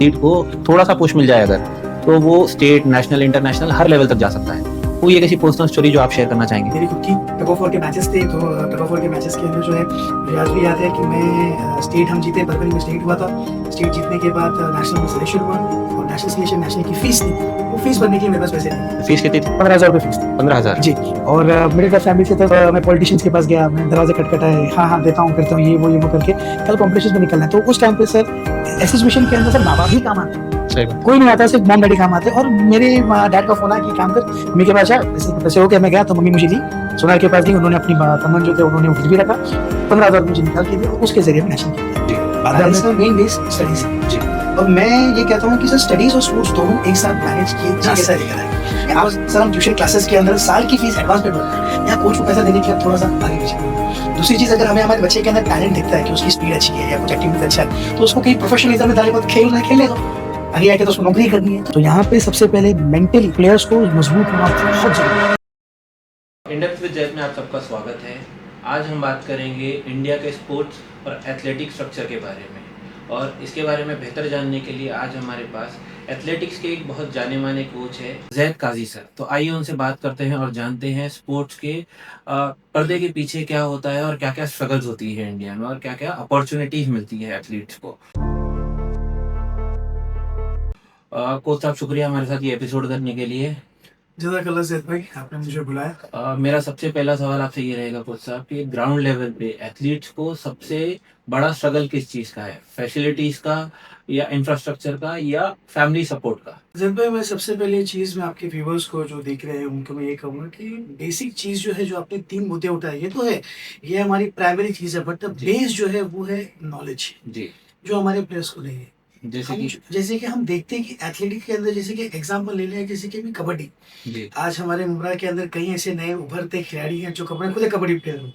Athlete को थोड़ा सा पुश मिल जाए अगर, तो वो स्टेट, नेशनल, इंटरनेशनल हर लेवल तक जा सकता है। कोई एक ऐसी पर्सनल स्टोरी जो आप शेयर करना चाहेंगे? मेरी खुद की टग ऑफ वॉर के मैचेस थे, तो टग ऑफ वॉर के मैचेस के अंदर जो है मुझे आज भी याद है कि मैं स्टेट हम जीते, बरबरी में स्टेट हुआ था। स्टेट जीतने के बाद नेशनल में सिलेक्शन हुआ, और नेशनल सिलेक्शन, नेशनल की फीस थी, वो फीस भरने के लिए मेरे पास पैसे नहीं। फीस कितनी थी? 15,000 रुपये फीस थी। 15,000 जी। और मिडिल क्लास फैमिली से था, तो मैं पॉलिटिशियंस के पास गया, मैं दरवाजे खटखटाए, हाँ हाँ देता हूँ, करता हूँ, ये वो करके कल कॉम्पिटिशन में निकलना है। तो उस टाइम पे सर ऐसी सिचुएशन के अंदर सर माँ बाप ही काम आते हैं, कोई नहीं आता, सिर्फ मॉम डैडी काम आते हैं। और मेरे डैड का फोन आया कि काम कर, मम्मी के पास पैसे हो गया। मैं गया तो मम्मी मुझे दी, सोनार के पास दी, उन्होंने अपनी कमन जो थे उन्होंने उठ भी रखा, 15,000 मुझे निकाल के दिया, उसके जरिए मैं नेशनल किया। मेन बेस स्टडीज जी। और मैं ये कहता हूँ कि सर स्टडीज और स्पोर्ट्स दोनों एक साथ मैनेज किए जा सकते हैं। आप सर हम ट्यूशन क्लासेस के अंदर साल की फीस एडवांस पे भरते हैं, या कोच को पैसा देने के थोड़ा सा आगे पीछे। दूसरी चीज, अगर हमें हमारे बच्चे के अंदर टैलेंट दिखता है कि उसकी स्पीड अच्छी है या कुछ एक्टिविटी अच्छा है, तो उसको कहीं प्रोफेशनलिज्म में डाले, खेल रहा है खेलेगा, आगे आके तो उसको नौकरी करनी है। तो यहाँ पे सबसे पहले मेंटली प्लेयर्स को मजबूत होना बहुत जरूरी है। इंडेप्थ विद जैद में आप सबका स्वागत है। आज हम बात करेंगे इंडिया के स्पोर्ट्स और एथलेटिक्स स्ट्रक्चर के बारे में, और इसके बारे में बेहतर जानने के लिए आज हमारे पास एथलेटिक्स के एक बहुत जाने माने कोच है, जैद काजी सर। तो आइए उनसे बात करते हैं और जानते हैं स्पोर्ट्स के पर्दे के पीछे क्या होता है और क्या क्या स्ट्रगल्स होती है इंडिया में, और क्या क्या अपॉर्चुनिटीज मिलती है एथलीट्स को। कोच साहब, शुक्रिया हमारे साथ ये एपिसोड करने के लिए। जज़ाकल्लाह ज़ैद भाई, आपने मुझे बुलाया। मेरा सबसे पहला सवाल आपसे ये रहेगा कोच साहब कि ग्राउंड लेवल पे एथलीट्स को सबसे बड़ा स्ट्रगल किस चीज़ का है? फैसिलिटीज का, या इंफ्रास्ट्रक्चर का, या फैमिली सपोर्ट का? ज़ैद भाई, मैं सबसे पहले चीज़ मैं आपके व्यूवर्स को जो देख रहे हैं उनको मैं ये कहूँगा कि बेसिक चीज़ जो है, जो आपने 3 मुद्दे उठाए, ये तो है, ये हमारी प्राइमरी चीज़ है, बट द बेस जो है वो है नॉलेज जी। जो हमारे प्लेयर्स को नहीं है। जैसे कि हम देखते हैं कि एथलेटिक्स के अंदर, जैसे कि एग्जांपल ले लें, जैसे कि अभी कबड्डी, जी आज हमारे मुंब्रा के अंदर कई ऐसे नए उभरते खिलाड़ी हैं जो खुद कबड्डी प्लेयर हूँ।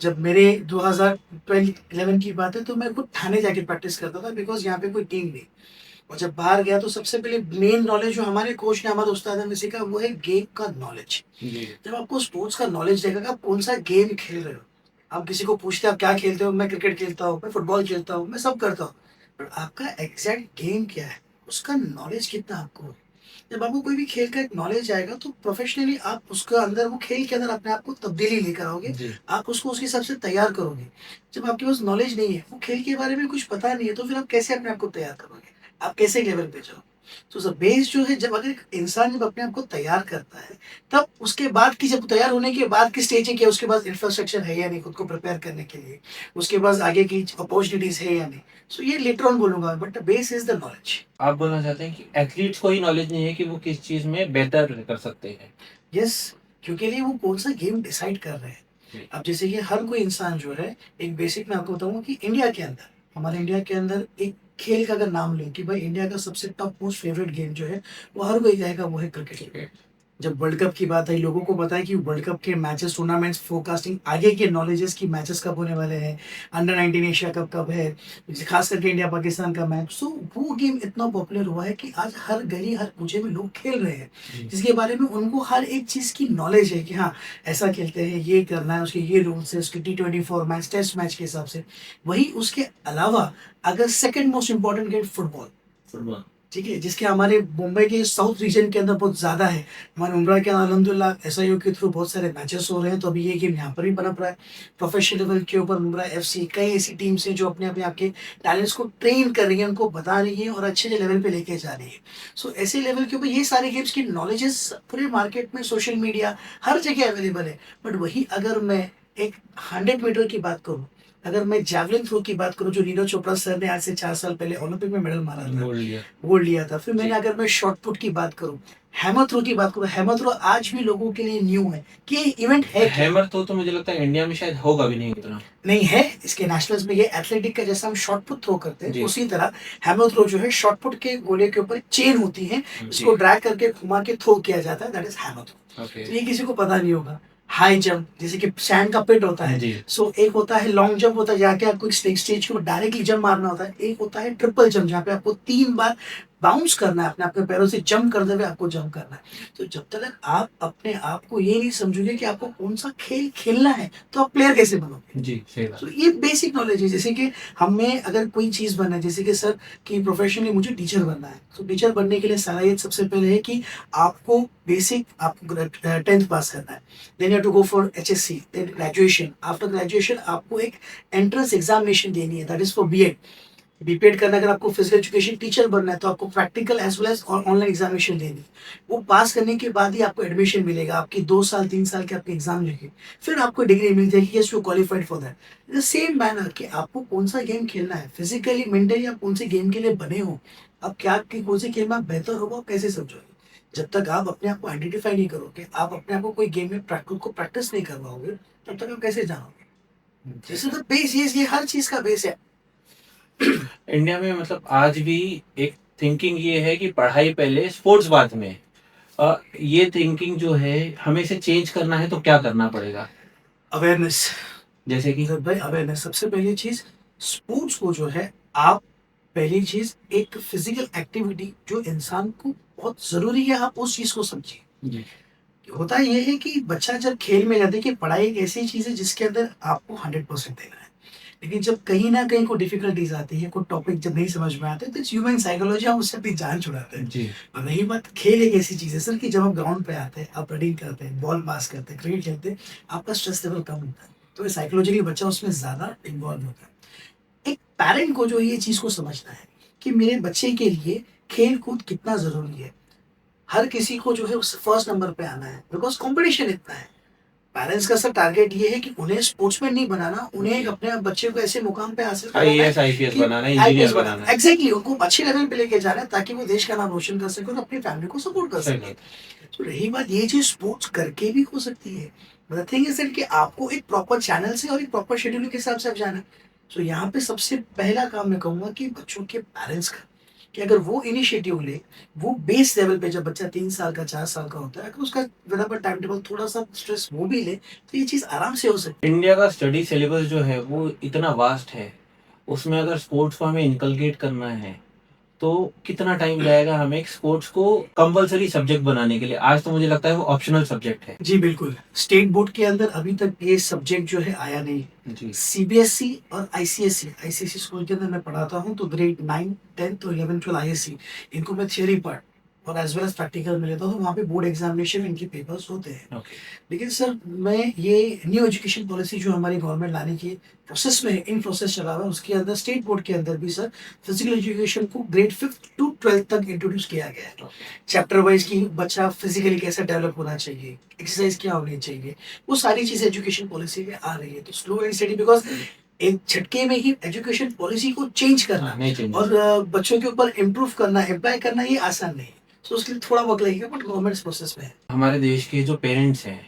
जब मेरे 2012-11 की बात है, तो मैं खुद थाने जाके प्रैक्टिस करता था, बिकॉज यहाँ पे कोई टीम नहीं। और जब बाहर गया तो सबसे पहले मेन नॉलेज जो हमारे कोच ने, हमारे उस्ताद ने सीखा, वो है गेम का नॉलेज। जी जब आपको स्पोर्ट्स का नॉलेज रहेगा, आप कौन सा गेम खेल रहे हो, आप किसी को पूछते हैं आप क्या खेलते हो, मैं क्रिकेट खेलता हूँ, मैं फुटबॉल खेलता हूँ, मैं सब करता हूँ, पर आपका एग्जैक्ट गेम क्या है, उसका नॉलेज कितना आपको है। जब आपको कोई भी खेल का एक नॉलेज आएगा, तो प्रोफेशनली आप उसके अंदर, वो खेल के अंदर अपने आप को तब्दीली लेकर आओगे, आप उसको उसके हिसाब से तैयार करोगे। जब आपके पास नॉलेज नहीं है, वो खेल के बारे में कुछ पता नहीं है, तो फिर आप कैसे अपने आप को तैयार करोगे, आप कैसे लेवल पे जाओ। तो बेस जो है, जब अगर एक इंसान जब अपने आप को तैयार करता है, तब उसके बाद की, जब तैयार होने के बाद की स्टेज है कि उसके पास इंफ्रास्ट्रक्चर है या नहीं खुद को प्रिपेयर करने के लिए, उसके पास आगे की अपॉर्चुनिटीज है या नहीं, सो ये लेटर ऑन बोलूंगा, but the base is the knowledge. आप बोलना चाहते हैं कि एथलीट्स को ही नॉलेज नहीं है कि वो किस चीज़ में बेहतर कर सकते हैं? यस, क्योंकि लिए वो कौन सा गेम डिसाइड कर रहे हैं। अब जैसे कि हर कोई इंसान जो है, एक बेसिक मैं आपको बताऊंगा कि इंडिया के अंदर, हमारे इंडिया के अंदर एक खेल का अगर नाम लें कि भाई इंडिया का सबसे टॉप मोस्ट फेवरेट गेम जो है, वो हर कोई कहेगा वो है क्रिकेट। जब वर्ल्ड कप की बात आई, लोगों को पता है कि वर्ल्ड कप के मैचेस, टूर्नामेंट्स, फोरकास्टिंग, आगे के नॉलेजेस की मैचेस कब होने वाले हैं, अंडर 19 एशिया कप कब है, खास करके इंडिया पाकिस्तान का मैच। सो वो गेम इतना पॉपुलर हुआ है कि आज हर गली हर कूचे में लोग खेल रहे हैं, जिसके बारे में उनको हर एक चीज़ की नॉलेज है कि हाँ ऐसा खेलते हैं, ये करना है, उसके ये रूल्स है, उसके T24 मैच, टेस्ट मैच के हिसाब से। वही उसके अलावा अगर second most important game football, ठीक है, जिसके हमारे मुंबई के साउथ रीजन के अंदर बहुत ज़्यादा है। हमारे उम्रा के अल्हम्दुलिल्लाह SIO के थ्रू बहुत सारे मैचेस हो रहे हैं, तो अभी ये गेम यहाँ पर भी बना पड़ा है। प्रोफेशनल लेवल के ऊपर मुंब्रा FC, कई ऐसी टीम्स हैं जो अपने अपने आपके टैलेंट्स को ट्रेन कर रही हैं, उनको बता रही हैं और अच्छे लेवल पे लेके जा रही है। सो ऐसे लेवल के ऊपर ये सारे गेम्स की नॉलेजेस पूरे मार्केट में, सोशल मीडिया, हर जगह अवेलेबल है। बट वही अगर मैं एक 100 मीटर की बात करूँ, अगर मैं जैवलिन थ्रो की बात करूं, जो नीरज चोपड़ा सर ने आज से 4 साल पहले ओलंपिक में मेडल मारा था, गोल्ड लिया था। फिर मैंने, अगर मैं शॉर्ट पुट की बात करूं, हैमर थ्रो की बात करूं, हैमर थ्रो आज भी लोगों के लिए न्यू है कि इवेंट है। हैमर तो मुझे लगता है इंडिया में शायद होगा भी नहीं इतना। नहीं है, इसके नेशनल्स में ये एथलेटिक का जैसा हम शॉर्ट पुट थ्रो करते हैं, उसी तरह हैमर थ्रो जो है, शॉर्ट पुट के गोले के ऊपर चेन होती है, इसको ड्रैग करके घुमा के थ्रो किया जाता है, दैट इज हैमर थ्रो। तो ये किसी को पता नहीं होगा। हाई जंप, जैसे कि सैंड का पिट होता है, सो एक होता है लॉन्ग जंप होता है, जहाँ के आपको स्टेज के ऊपर डायरेक्टली जंप मारना होता है। एक होता है ट्रिपल जंप, जहाँ पे आपको 3 बार बाउंस करना है, अपने पैरों से जंप करते हुए आपको जंप करना है। तो जब तक आप अपने आप को ये नहीं समझोगे कि आपको कौन-सा खेल खेलना है, तो आप प्लेयर कैसे बनोगे? जी, सही बात। तो ये बेसिक नॉलेज है। जैसे कि हमें अगर कोई चीज़ बनना है, जैसे कि सर कि प्रोफेशनली मुझे टीचर बनना है, तो टीचर बनने के लिए सलाहियत सबसे पहले है कि आपको बेसिक आपको 10th पास करना है। Then you have to go for HSC, then graduation. After graduation आपको एक एंट्रेंस एग्जामिनेशन देनी है, that is for BEd. BPEd करना, अगर आपको फिजिकल एजुकेशन टीचर बनना है, तो आपको practical as well as online examination देनी है। वो पास करने के बाद ही आपको एडमिशन मिलेगा। आपकी 2 साल 3 साल के आपके एग्जाम लिखे, फिर आपको डिग्री मिल जाएगी, yes you qualified for that. The same manner कि आपको कौन सा गेम खेलना है, फिजिकली मेंटली आप कौन से गेम के लिए बने हो, आप क्या कि कौन से गेम में आप बेहतर होगा, आप कैसे समझोगे। जब तक आप अपने आप को आइडेंटिफाई नहीं करोगे, आप अपने आप को कोई गेम में प्रैक्टिस नहीं करवाओगे, तब तक आप कैसे जानोगे। दिस इज द बेस, ये हर चीज का बेस है। इंडिया में मतलब आज भी एक थिंकिंग ये है कि पढ़ाई पहले स्पोर्ट्स बाद में। ये थिंकिंग जो है हमें इसे चेंज करना है तो क्या करना पड़ेगा? अवेयरनेस। जैसे कि तो भाई अवेयरनेस सबसे पहली चीज, स्पोर्ट्स को जो है आप, पहली चीज एक फिजिकल एक्टिविटी जो इंसान को बहुत जरूरी है, आप उस चीज को समझिए। जी, होता ये है कि बच्चा जब खेल में जाता है, कि पढ़ाई एक ऐसी चीज है जिसके अंदर आपको 100% देना है, लेकिन जब कहीं ना कहीं कोई डिफिकल्टीज आती है, कोई टॉपिक जब नहीं समझ में आता है, तो ह्यूमन साइकोलॉजी, हम उससे अपनी जान छुड़ाते हैं। जी, और रही बात, खेल एक ऐसी चीज है सर कि जब आप ग्राउंड पे आते हैं, आप रनिंग करते हैं, बॉल पास करते हैं, क्रिकेट खेलते हैं, आपका स्ट्रेस लेवल कम होता है, तो साइकोलॉजिकली बच्चा उसमें ज्यादा इन्वॉल्व होता है। एक पेरेंट को जो ये चीज को समझना है कि मेरे बच्चे के लिए खेल कूद कितना जरूरी है। हर किसी को जो है उस फर्स्ट नंबर पे आना है, बिकॉज कंपटीशन इतना है। पेरेंट्स का सर टारगेट ये है कि उन्हें स्पोर्ट्समैन नहीं बनाना, उन्हें एक अपने बच्चे को ऐसे मुकाम पे हासिल कराना है आईएएस आईपीएस कि बनाना है, आईपीएस इंजीनियर बनाना बनाना, है। एग्जैक्टली उनको अच्छे लेवल पे लेके जाना है, ताकि वो देश का नाम रोशन कर सके और अपनी फैमिली को सपोर्ट कर सही सके। बात। तो रही बात, ये चीज स्पोर्ट्स करके भी हो सकती है। द थिंग इज दैट कि आपको एक प्रॉपर चैनल से और एक प्रॉपर शेड्यूल के हिसाब से आप जाना है। तो यहाँ पे सबसे पहला काम मैं कहूंगा कि बच्चों के पेरेंट्स का, कि अगर वो इनिशिएटिव ले, वो बेस लेवल पे, जब बच्चा 3 साल का 4 साल का होता है, अगर उसका विद टाइम टेबल थोड़ा सा स्ट्रेस वो भी ले, तो ये चीज आराम से हो सकती है। इंडिया का स्टडी सिलेबस जो है वो इतना वास्ट है, उसमें अगर स्पोर्ट्स को हमें इनकलकेट करना है तो कितना टाइम जाएगा हमें स्पोर्ट्स को कंपलसरी सब्जेक्ट बनाने के लिए? आज तो मुझे लगता है वो ऑप्शनल सब्जेक्ट है। जी बिल्कुल, स्टेट बोर्ड के अंदर अभी तक ये सब्जेक्ट जो है आया नहीं। जी, सीबीएसई और आईसीएसई स्कूल के अंदर मैं पढ़ाता हूँ, तो ग्रेड 9 10th और 11 12 आईएससी, इनको मैं थियोरी पार्ट और एज वेल एज प्रैक्टिकल में लेता हूँ, वहाँ पे बोर्ड एग्जामिनेशन में इनके पेपर्स होते हैं। ओके, लेकिन सर मैं ये न्यू एजुकेशन पॉलिसी जो हमारी गवर्नमेंट लाने की प्रोसेस में है, इन प्रोसेस चला हुआ है, उसके अंदर स्टेट बोर्ड के अंदर भी सर फिजिकल एजुकेशन को ग्रेड 5th to 12th तक इंट्रोड्यूस किया गया है। चैप्टर वाइज की बच्चा फिजिकली कैसे डेवलप होना चाहिए, एक्सरसाइज क्या होनी चाहिए, वो सारी चीजें एजुकेशन पॉलिसी में आ रही है। तो स्लो एंड स्टडी, बिकॉज एक झटके में ही एजुकेशन पॉलिसी को चेंज करना हाँ, नहीं चाहिए। और बच्चों के ऊपर इम्प्रूव करना, अप्लाई करना, ये आसान नहीं है। तो उसके लिए थोड़ा वक्त लगेगा, बट गवर्नमेंट प्रोसेस में है। हमारे देश के जो पेरेंट्स हैं,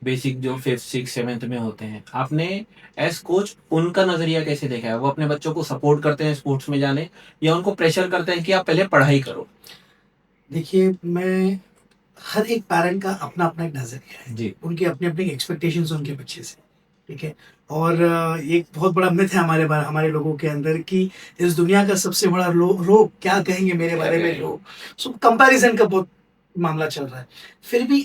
बेसिक जो 5th 6th 7th में होते हैं, आपने एज कोच उनका नजरिया कैसे देखा है? वो अपने बच्चों को सपोर्ट करते हैं स्पोर्ट्स में जाने, या उनको प्रेशर करते हैं कि आप पहले पढ़ाई करो? देखिए, मैं, हर एक पेरेंट का अपना अपना एक नजरिया है, जी, उनकी अपनी अपनी एक्सपेक्टेशंस उनके बच्चे से, ठीक है। और एक बहुत बड़ा मिथ है हमारे लोगों के अंदर कि इस दुनिया का सबसे बड़ा रोग क्या कहेंगे मेरे क्या बारे में कहेंगे? लोग। सो कंपैरिजन का बहुत मामला चल रहा है। फिर भी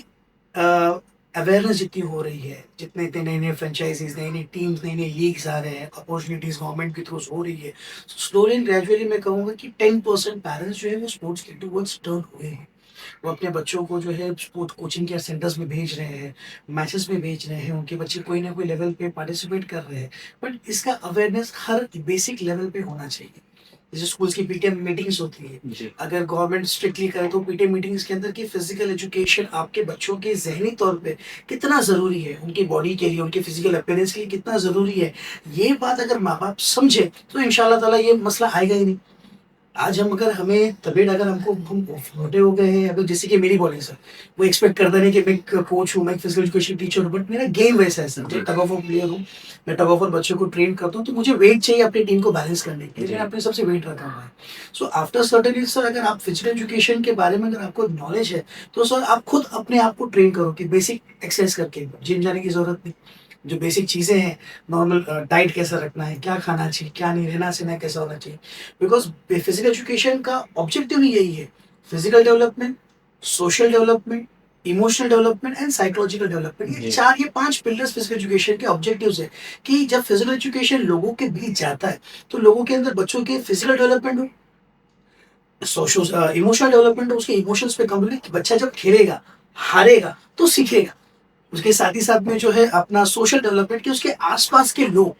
अवेयरनेस जितनी हो रही है, जितने इतने नए नए फ्रेंचाइजीज, नई नई टीम्स, नई नई लीग्स आ रहे हैं, अपॉर्चुनिटीज गवर्नमेंट की थ्रू हो रही है, स्लोली एंड ग्रेजुअली मैं कहूँगा कि 10% पेरेंट्स जो है वो स्पोर्ट्स के टूवर्ड्स टर्न हुए हैं। वो अपने बच्चों को जो है स्पोर्ट कोचिंग के सेंटर्स में भेज रहे हैं, मैचेस में भेज रहे हैं, उनके बच्चे कोई ना कोई लेवल पे पार्टिसिपेट कर रहे हैं। बट इसका अवेयरनेस हर बेसिक लेवल पे होना चाहिए। जैसे स्कूल्स की पीटीएम मीटिंग्स होती है, जी, अगर गवर्नमेंट स्ट्रिक्टली करे तो पीटीएम मीटिंग्स के अंदर की फिजिकल एजुकेशन आपके बच्चों के जहनी तौर पे कितना ज़रूरी है, उनकी बॉडी के लिए, उनके फिजिकल अपीयरेंस के लिए कितना ज़रूरी है, ये बात अगर माँ बाप समझे, तो इंशाल्लाह ताला ये मसला आएगा ही नहीं। आज हम, अगर हमें तबीयत, अगर हमको, हम मोटे हो गए हैं, अगर जैसे कि मेरी बॉडी सर, वो एक्सपेक्ट करता नहीं कि मैं एक कोच हूँ, मैं एक फिजिकल एजुकेशन टीचर हूँ, बट मेरा गेम वैसा है सर, जी, मैं टग ऑफ वॉर प्लेयर हूँ, मैं टग ऑफ वॉर बच्चों को ट्रेन करता हूँ, तो मुझे वेट चाहिए अपनी टीम को बैलेंस करने के लिए, जी, मैंने अपने सबसे वेट रखा हुआ है। So after certain age sir, अगर आप फिजिकल एजुकेशन के बारे में अगर आपको नॉलेज है, तो सर आप खुद अपने आप को ट्रेन करो कि बेसिक एक्सरसाइज करके जिम जाने की जरूरत नहीं, जो बेसिक चीज़ें हैं, नॉर्मल डाइट कैसा रखना है, क्या खाना चाहिए, क्या नहीं, रहना-सहना कैसा होना चाहिए। बिकॉज़ फिज़िकल एजुकेशन का ऑब्जेक्टिव ही यही है, physical development, social development, emotional development and psychological development. जी। ये 5 पिलर्स फिज़िकल एजुकेशन के ऑब्जेक्टिव्स हैं कि जब फिज़िकल एजुकेशन लोगों के बीच जाता है, तो लोगों के अंदर बच्चों के फिज़िकल डेवलपमेंट हो, इमोशनल डेवलपमेंट हो, उसके इमोशंस पे काम करें कि बच्चा जब खेलेगा, हारेगा, तो सीखेगा। उसके साथ ही साथ में जो है अपना सोशल डेवलपमेंट कि उसके आस-पास के लोग,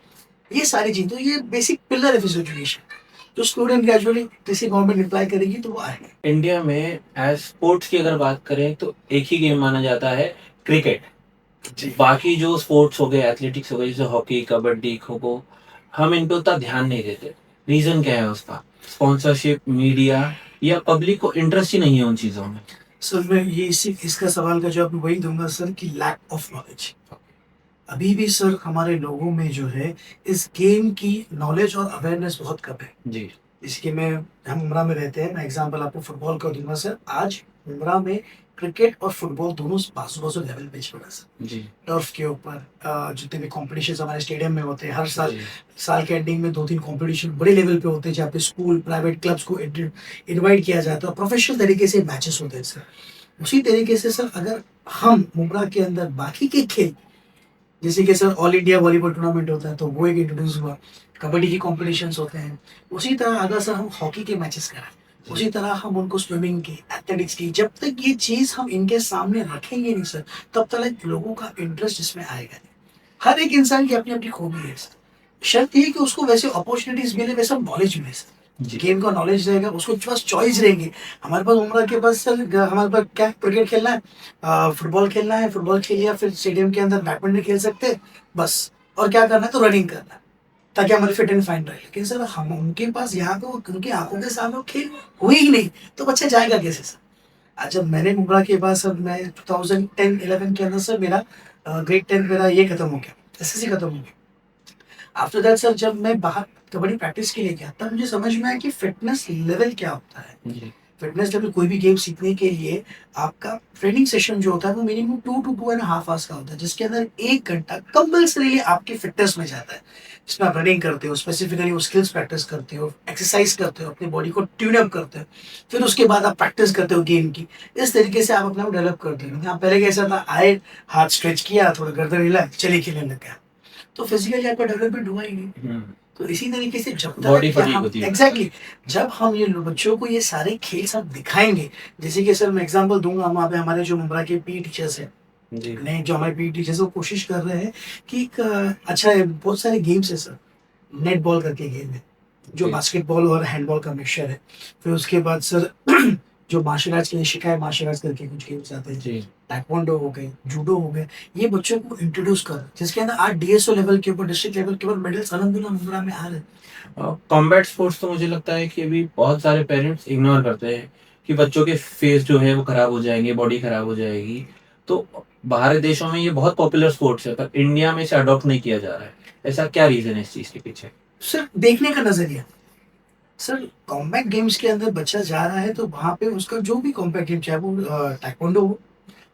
ये सारी चीज़ें, तो ये बेसिक पिलर है फिज़िकल एजुकेशन। जो स्टूडेंट ग्रेजुअली जैसे गवर्नमेंट अप्लाई करेगी तो वो आएगा। इंडिया में एज स्पोर्ट्स की अगर बात करें तो एक ही गेम माना जाता है, क्रिकेट। जी। बाकी जो स्पोर्ट्स हो गए, एथलेटिक्स हो गए, जैसे हॉकी, कबड्डी, खो-खो, हम इन पे उतना ध्यान नहीं देते। रीज़न क्या है उसका? स्पॉन्सरशिप, मीडिया या पब्लिक को इंटरेस्ट ही नहीं है उन चीज़ों में? सर मैं ये इसी इसका सवाल का जवाब वही दूँगा सर कि लैक ऑफ नॉलेज। अभी भी सर हमारे लोगों में जो है इस गेम की नॉलेज और अवेयरनेस बहुत कम है। जी, इसके में हम उम्रा में रहते हैं, मैं एग्ज़ाम्पल आपको फुटबॉल का दूँगा सर। आज उम्रा में क्रिकेट और फुटबॉल दोनों बाज़ू-बाज़ू लेवल पे चल रहा है सर। जी, टर्फ के ऊपर जितने भी कॉम्पिटिशन्स हमारे स्टेडियम में होते हैं, हर साल जी, साल के एंडिंग में 2-3 कॉम्पिटिशन बड़े लेवल पे होते हैं, जहाँ पे स्कूल, प्राइवेट क्लब्स को इनवाइट किया जाता है और प्रोफेशनल तरीके से मैचेस होते हैं सर। उसी तरीके से सर अगर हम मुंब्रा के अंदर बाकी के खेल, जैसे कि sir all India volleyball tournament होता है, तो वो एक इंट्रोड्यूस हुआ। कबड्डी की कॉम्पिटिशन्स होते हैं। उसी तरह अगर सर हम हॉकी के मैचेस कराएँ, जी, उसी तरह हम उनको स्विमिंग की, एथलेटिक्स की, जब तक ये चीज़ हम इनके सामने रखेंगे नहीं सर, तब तक लोगों का इंटरेस्ट इसमें आएगा नहीं। हर एक इंसान की अपनी-अपनी खूबी है सर। शर्त ये है कि उसको वैसे अपॉर्च्युनिटीज़ मिले, वैसा नॉलेज मिले सर। जी, गेम का नॉलेज रहेगा, उसके पास चॉइस रहेंगी। हमारे पास उम्र के पास सर हमारे पास क्या क्रिकेट खेलना है, फुटबॉल खेलना है, फुटबॉल खेल लिया, फिर स्टेडियम के अंदर बैडमिंटन खेल सकते हैं, बस। और क्या करना है तो रनिंग करना है, ताकि हमारी फिट एंड फाइन रहे। लेकिन सर हम उनके पास यहाँ पे वो उनकी आँखों के सामने वो खेल हुए ही नहीं, तो बच्चा जाएगा कैसे सर? आज जब मैंने उम्र के बाद सर मैं 2010-11 के अंदर सर मेरा ग्रेड 10 मेरा ये खत्म हो गया, एसएससी खत्म हो गया। आफ्टर दैट सर जब मैं बाहर कबड्डी प्रैक्टिस के लिए गया, तब मुझे समझ में आया कि फिटनेस लेवल क्या होता है। जी, फिटनेस लेवल कोई भी गेम सीखने के लिए आपका ट्रेनिंग सेशन जो होता है वो minimum 2 to 2 and half hours का होता है, जिसके अंदर 1 घंटा कंपल्सरीली आपकी फिटनेस में जाता है। जिसमें आप रनिंग करते हो, स्पेसिफिकली वो स्किल्स प्रैक्टिस करते हो, एक्सरसाइज करते हो, अपनी बॉडी को ट्यून अप करते हो। फिर उसके बाद आप प्रैक्टिस करते हो गेम की। इस तरीके से आप अपने आप डेवलप करते हो। यहाँ पहले कैसा था, आए, हाथ स्ट्रेच किया, थोड़ा गर्दन हिला, चलिए खेलने लग गया। तो फिजिकली आपका डेवलपमेंट हुआ ही नहीं। हुँ, तो इसी तरीके से जब तक बॉडी या फटीग हम होती है बच्चे को। एग्जैक्टली जब हम ये बच्चों को ये सारे खेल सब दिखाएंगे, जैसे कि सर मैं एग्जांपल दूंगा, वहाँ पे हमारे जो मुंब्रा के पी टीचर्स हैं, जी, नहीं जो हमारे पी टीचर्स वो कोशिश कर रहे हैं कि एक अच्छा है, बहुत सारे गेम्स है सर। नेट बॉल करके गेम है, जो जी, बास्केटबॉल और हैंडबॉल का मिक्सचर है। फिर उसके बाद सर जो मार्शल आर्ट्स के लिए शिकाय मार्शल आर्ट्स करके कुछ गेम्स आते हैं, जी। ताइक्वांडो हो गए, जूडो हो गए, ये बच्चों को इंट्रोड्यूस कर, जिसके अंदर आज डीएसओ लेवल के ऊपर, डिस्ट्रिक्ट लेवल के ऊपर मेडल्स अलहमदुलिल्लाह मुंब्रा में आ रहे हैं। कॉम्बैट स्पोर्ट्स तो मुझे लगता है कि अभी बहुत सारे पेरेंट्स इग्नोर करते हैं कि बच्चों के फेस जो है वो खराब हो जाएँगे, बॉडी खराब हो जाएगी। तो बाहरी देशों में ये बहुत पॉपुलर स्पोर्ट्स है, पर इंडिया में इसे अडॉप्ट नहीं किया जा रहा है। ऐसा क्या रीज़न है इस चीज़ के पीछे? सर देखने का नजरिया, सर कॉम्बैट गेम्स के अंदर बच्चा जा रहा है तो वहाँ पे उसका जो भी कॉम्बैट गेम, चाहे वो ताइक्वांडो हो,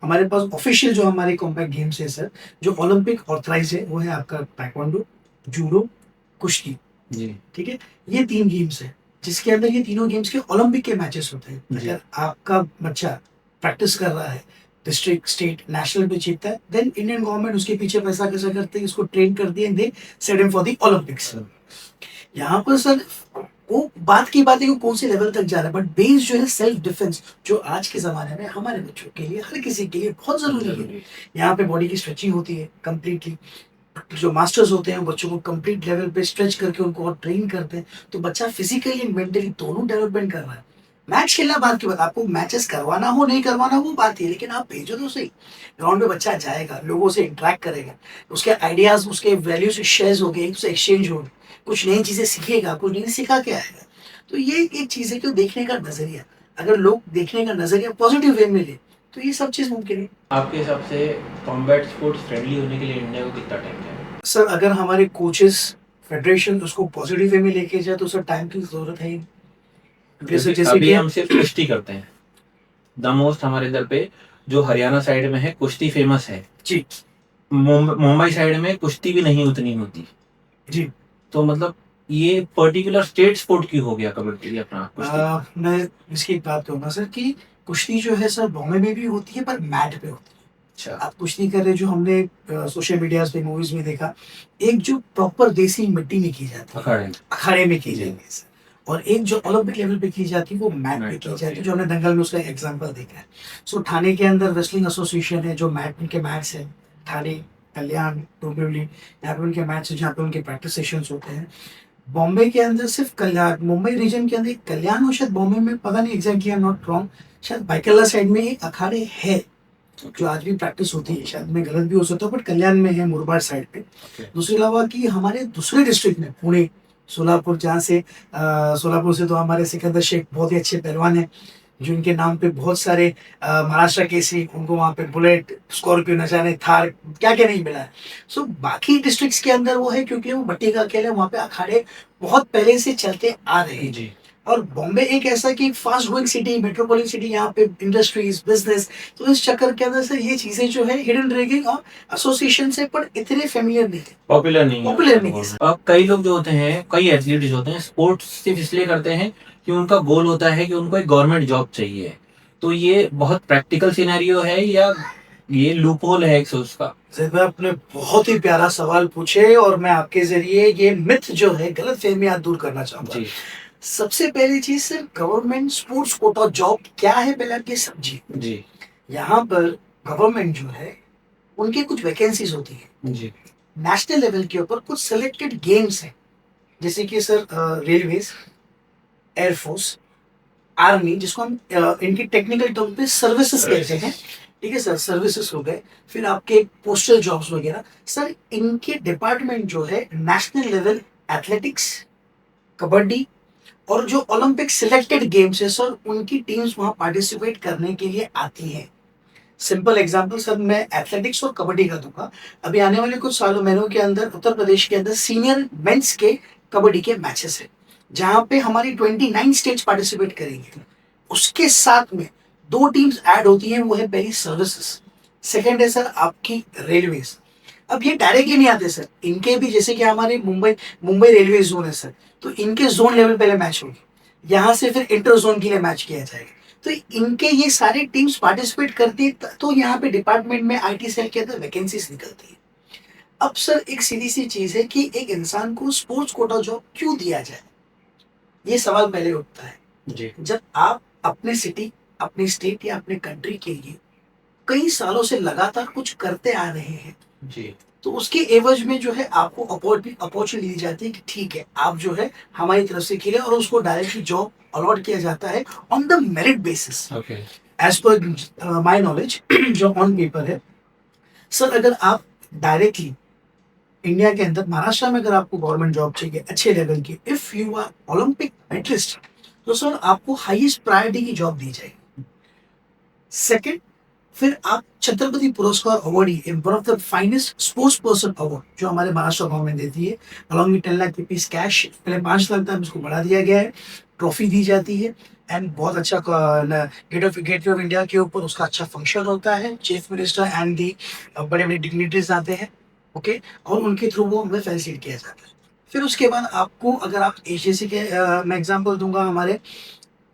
हमारे पास ऑफिशियल जो हमारे कॉम्बैट गेम्स है सर, जो ओलंपिक ऑथराइज है, वो है आपका ताइक्वांडो, जूडो, कुश्ती। जी, ठीक है, ये 3 गेम्स है, जिसके अंदर ये तीनों गेम्स के ओलंपिक के मैचेस होते हैं। जी, अगर आपका बच्चा प्रैक्टिस कर रहा है, डिस्ट्रिक्ट, स्टेट, नेशनल में जीतता है, देन इंडियन गवर्नमेंट उसके पीछे पैसा खर्चा करते हैं, इसको ट्रेन करती है, they set him for the Olympics. यहाँ पर सर वो बात की बात है कि कौन से लेवल तक जा रहा है, बट बेस जो है सेल्फ डिफेंस, जो आज के ज़माने में हमारे बच्चों के लिए, हर किसी के लिए बहुत ज़रूरी है। ज़रूरी है। यहाँ पे बॉडी की स्ट्रेचिंग होती है कंप्लीटली। जो मास्टर्स होते हैं वो बच्चों को कंप्लीट लेवल पे स्ट्रेच करके उनको और ट्रेन करते हैं, तो बच्चा फिजिकली एंड मेंटली दोनों डेवलपमेंट कर रहा है। मैच खेलना बात की बात, आपको मैचेस करवाना हो नहीं करवाना वो बात है, लेकिन आप भेजो तो सही। ग्राउंड में बच्चा जाएगा, लोगों से इंटरेक्ट करेगा, उसके आइडियाज, उसके वैल्यूज शेयर हो गए, एक से एक्सचेंज हो, कुछ नई चीजें सीखेगा, कुछ नई सिखा के आएगा। तो ये एक चीज है कि देखने का नजरिया, अगर लोग देखने का नजरिया पॉजिटिव वे में ले, तो ये सब चीज मुमकिन है। आपके हिसाब से कॉम्बैट स्पोर्ट्स फ्रेंडली होने के लिए इंडिया को कितना टाइम चाहिए? सर अगर हमारे कोचेस, फेडरेशन उसको पॉजिटिव वे में लेके जाए तो सर टाइम की ज़रूरत है ही। क्योंकि सर क्योंकि जैसे अभी कि हम सिर्फ़ कुश्ती करते हैं। द मोस्ट हमारे इधर पे जो हरियाणा साइड में है, कुश्ती फ़ेमस है। जी, मुंबई साइड में कुश्ती भी नहीं उतनी होती। जी। तो मतलब ये पर्टिकुलर स्टेट स्पोर्ट क्यों हो गया कबड्डी अपना कुश्ती? मैं इसकी एक बात कहूँगा सर कि कुश्ती जो है सर बॉम्बे में भी होती है पर मैट पे होती है। अच्छा। आप कुश्ती कर रहे जो हमने सोशल मीडिया पे मूवीज में देखा, एक जो प्रॉपर देसी मिट्टी में की जाती है, अखाड़े में। अखाड़े में की जी। जाती है सर, और एक जो ओलंपिक लेवल पे की जाती है वो मैट पे मैट की पे जाती होती है, जो हमने दंगल में उसका एग्जांपल देखा है। सो ठाणे के अंदर रेसलिंग एसोसिएशन है, जो मैट उनके मैट्स है, ठाणे, कल्याण, डोंबिवली, यहाँ पे उनके मैच है जहाँ पे उनके प्रैक्टिस सेशंस होते हैं। बॉम्बे के अंदर सिर्फ कल्याण, मुंबई रीजन के अंदर एक कल्याण और शायद बॉम्बे में पता नहीं exactly, I am not wrong, शायद बाइकल्ला साइड में एक अखाड़े है जो आज भी प्रैक्टिस होती है, शायद मैं गलत भी हो सकता हूँ, बट कल्याण में है, मुरबाड साइड पे। दूसरे अलावा कि हमारे दूसरे डिस्ट्रिक्ट में पुणे, सोलापुर, जहाँ से सोलापुर से तो हमारे सिकंदर शेख बहुत ही अच्छे पहलवान हैं, जिनके नाम पे बहुत सारे महाराष्ट्र केसरी, उनको वहाँ पे बुलेट, स्कॉर्पियो, न जाने थार, क्या क्या नहीं मिला है। सो बाकी डिस्ट्रिक्ट्स के अंदर वो है क्योंकि वो मट्टी का खेल है, वहाँ पे अखाड़े बहुत पहले से चलते आ रहे हैं। जी। और बॉम्बे एक ऐसा कि fast growing city, metropolitan city, यहाँ पे इंडस्ट्रीज, बिजनेस, तो इस चक्कर के अंदर से ये चीजें जो है हिडन रह गई और एसोसिएशन से पर इतने फेमिलियर नहीं है, पॉपुलर नहीं है। पॉपुलर नहीं है। अब कई लोग जो होते हैं, कई एथलीट्स होते हैं, स्पोर्ट्स सिर्फ इसलिए करते हैं कि उनका गोल होता है कि उनको एक गवर्नमेंट जॉब चाहिए। तो ये बहुत प्रैक्टिकल सिनेरियो है या ये लूपहोल है एक सोर्स का? जैद भाई, आपने बहुत ही प्यारा सवाल पूछे और मैं आपके जरिए ये मिथ जो है, गलत फहमियां दूर करना चाहूंगा। जी। सबसे पहली चीज sir, government sports quota job क्या है पहले आप ये समझिए। जी। यहाँ पर गवर्नमेंट जो है उनकी कुछ वैकेंसीज होती है जी। नेशनल लेवल के ऊपर, कुछ सिलेक्टेड गेम्स हैं, जैसे कि सर रेलवेज, एयरफोर्स, आर्मी, जिसको हम इनकी टेक्निकल टर्म पे सर्विसेज कहते हैं, ठीक है सर, सर्विसेज हो गए, फिर आपके पोस्टल जॉब्स वगैरह। सर इनके डिपार्टमेंट जो है नेशनल लेवल एथलेटिक्स, कबड्डी, और जो ओलंपिक सिलेक्टेड गेम्स है सर, उनकी टीम्स वहां पार्टिसिपेट करने के लिए आती हैं। सिंपल एग्जांपल सर मैं एथलेटिक्स और कबड्डी का दूंगा। अभी आने वाले कुछ सालों महीनों के अंदर उत्तर प्रदेश के अंदर सीनियर मेंस के कबड्डी के मैचेस है, जहां पे हमारी 29 स्टेट्स पार्टिसिपेट करेंगे। उसके साथ में दो टीम्स ऐड होती हैं, वो है पहली सर्विसेज, सेकंड है सर आपकी रेलवेज। अब ये डायरेक्टली नहीं आते सर, इनके भी जैसे कि हमारे मुंबई मुंबई रेलवे जोन है सर, तो इनके जोन लेवल पहले मैच होगी, यहाँ से फिर इंटर जोन के लिए मैच किया जाएगा। तो इनके ये सारी टीम्स पार्टिसिपेट करती है, तो यहाँ पे डिपार्टमेंट में आईटी सेल के अंदर वैकेंसीज निकलती है। अब सर एक सीधी सी चीज है कि एक इंसान को स्पोर्ट्स कोटा जॉब क्यों दिया जाए, ये सवाल पहले उठता है। जी। जब आप अपने सिटी, अपने स्टेट या अपने कंट्री के लिए कई सालों से लगातार कुछ करते आ रहे हैं, जी। तो उसके एवज में जो है आपको अपॉर्चुनिटी दी जाती है कि ठीक है आप जो है हमारी तरफ से खेले, और उसको डायरेक्टली जॉब अलॉट किया जाता है on the merit basis, okay. As per my knowledge जो ऑन पेपर है। सर अगर आप डायरेक्टली इंडिया के अंदर महाराष्ट्र में अगर आपको गवर्नमेंट जॉब चाहिए अच्छे लेवल की, if you are Olympic medalist, तो सर आपको हाईएस्ट प्रायोरिटी की जॉब दी जाएगी। सेकंड, फिर आप Chhatrapati Puraskar awardee, one of the finest sports person award, जो हमारे महाराष्ट्र गवर्नमेंट देती है, along with 10 lakh rupees cash, पहले 5 लाख था, इसको बढ़ा दिया गया है, ट्रॉफी दी जाती है, एंड बहुत अच्छा गेट ऑफ इंडिया के ऊपर उसका अच्छा फंक्शन होता है, चीफ मिनिस्टर एंड दी बड़े बड़े डिग्निटरीज आते हैं, ओके, और उनके थ्रू वो हमें फैसिलिटेट किया जाता है। फिर उसके बाद आपको अगर आप एशिया के मैं एग्जांपल दूंगा, हमारे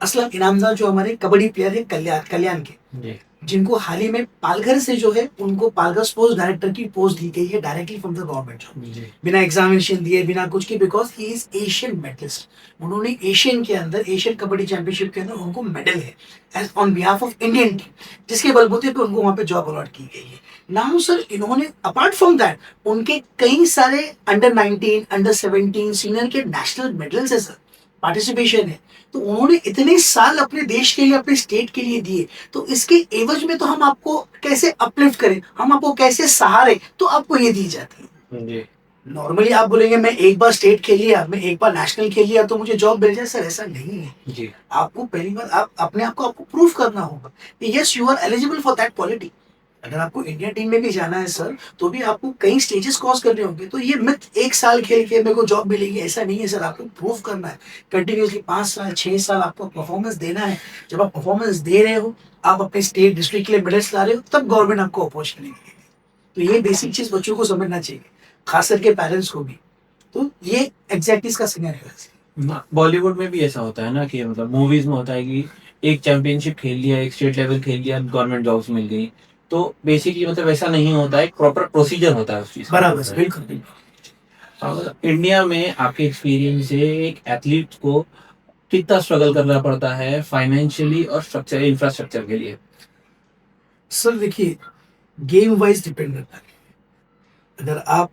असलम इनामदार जो हमारे कबड्डी प्लेयर है कल्याण के, जी। जिनको हाल ही में पालघर से जो है उनको पालघर स्पोर्ट्स डायरेक्टर की पोस्ट दी गई है directly from the government job, जी। बिना एग्जामिनेशन दिए, बिना कुछ के, because he is Asian medalist. उन्होंने एशियन के अंदर, एशियन कबड्डी चैंपियनशिप के अंदर उनको मेडल है as on behalf of Indian team, जिसके बलबूते पे उनको वहां पे जॉब अलॉट की गई है। नाउ सर इन्होंने अपार्ट फ्रॉम दैट उनके कई सारे अंडर 19, अंडर 17 सीनियर के नेशनल मेडल्स है सर, पार्टिसिपेशन है। तो उन्होंने इतने साल अपने देश के लिए, अपने स्टेट के लिए दिए, तो इसके एवज में तो हम आपको कैसे अपलिफ्ट करें, हम आपको कैसे सहारे, तो आपको ये दी जाती है। जी। नॉर्मली आप बोलेंगे मैं एक बार स्टेट खेल लिया, मैं एक बार नेशनल खेल लिया तो मुझे जॉब मिल जाए, सर ऐसा नहीं है। जी। आपको पहली बार आप अपने आप को आपको प्रूव करना होगा कि yes you are eligible for that polity. अगर आपको इंडिया टीम में भी जाना है सर, तो भी आपको कई स्टेजेस क्रॉस करने होंगे। तो ये मिथ एक साल खेल के मेरे को जॉब मिलेगी, ऐसा नहीं है सर, आपको प्रूव करना है कंटिन्यूसली, 5 साल 6 साल आपको परफॉर्मेंस देना है। जब आप परफॉर्मेंस दे रहे हो, आप अपने स्टेट डिस्ट्रिक्ट के लिए मेडल्स ला रहे हो, तब गवर्नमेंट आपको अपॉर्चुनिटी देगी। तो ये बेसिक चीज बच्चों को समझना चाहिए, खास करके पेरेंट्स को भी। तो ये एग्जैक्टली इसका सिनेरियो है। बॉलीवुड में भी ऐसा होता है ना कि मतलब मूवीज में होता है कि एक चैंपियनशिप खेल लिया, एक स्टेट लेवल खेल लिया, गवर्नमेंट जॉब्स मिल गई। तो बेसिकली मतलब ऐसा नहीं होता है, एक प्रॉपर प्रोसीजर होता है उस चीज का। बराबर, बिल्कुल बिल्कुल। और इंडिया में आपके एक्सपीरियंस से एक एथलीट को कितना स्ट्रगल करना पड़ता है फाइनेंशियली और स्ट्रक्चर इंफ्रास्ट्रक्चर के लिए? सर देखिए, गेम वाइज डिपेंड करता है। अगर आप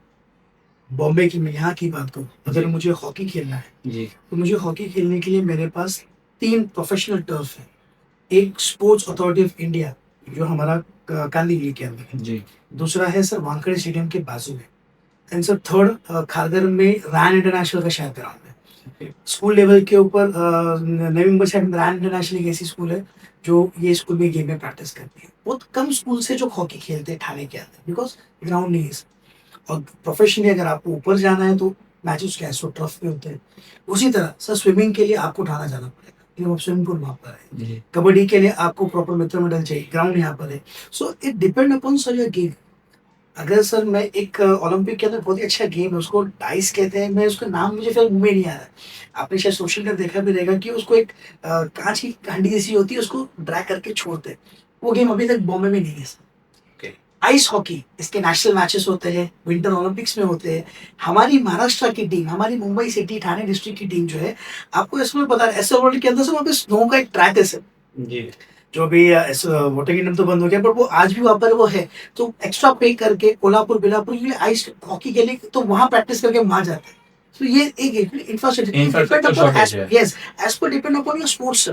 बॉम्बे की, मैं यहाँ की बात करूँ, अगर जी। मुझे हॉकी खेलना है जी। तो मुझे हॉकी खेलने के लिए मेरे पास 3 प्रोफेशनल टर्फ है। एक स्पोर्ट्स अथॉरिटी ऑफ इंडिया जो हमारा कांदीवली के अंदर है। जी। दूसरा है सर वानखेड़े स्टेडियम के बाजू में। एंड सर थर्ड खारगर में रैन इंटरनेशनल का शायद ग्राउंड है। स्कूल लेवल के ऊपर नवी मुंबई साइड में रैन इंटरनेशनल एक ऐसी स्कूल है जो ये स्कूल में गेम में प्रैक्टिस करती है। बहुत कम स्कूल से जो हॉकी खेलते हैं ठाणे के अंदर, बिकॉज ग्राउंड नहीं है। और प्रोफेशनली अगर आपको ऊपर जाना है तो मैचेस क्या है, सो टर्फ पे होते हैं। उसी तरह सर स्विमिंग के लिए आपको ठाणे जाना पड़ेगा, क्योंकि वो स्विमिंग पूल वहाँ पर है। जी। कबड्डी के लिए आपको प्रॉपर मित्र मंडल चाहिए, ग्राउंड यहाँ पर है। So it depend upon sir your game. अगर सर मैं एक ओलंपिक के अंदर बहुत ही अच्छा गेम है, उसको डाइस कहते हैं, मैं उसका नाम मुझे फिर मुंह में नहीं आ रहा है। आपने शायद सोशल पर देखा भी रहेगा कि उसको एक कांच की हांडी जैसी होती है, उसको ड्रैग करके छोड़ते हैं। वो गेम अभी तक बॉम्बे में नहीं है सर। ओके। आइस हॉकी, इसके नेशनल मैचेस होते हैं, विंटर ओलंपिक्स में होते हैं। हमारी महाराष्ट्र की टीम, हमारी मुंबई सिटी ठाणे डिस्ट्रिक्ट की टीम जो है, आपको इसमें पता है ऐसे वर्ल्ड के अंदर से वहाँ पे स्नो का एक ट्रैक है सर। जी। जो भी वोटिंग किंगडम तो बंद हो गया, पर वो आज भी वहाँ पर वो है। तो एक्स्ट्रा पे करके कोल्हापुर बिलापुर के लिए आइस हॉकी के लिए तो वहाँ प्रैक्टिस करके वहाँ जाते हैं। तो ये एक इंफ्रास्ट्रक्चर शॉर्टेज है। As per depend upon your sports.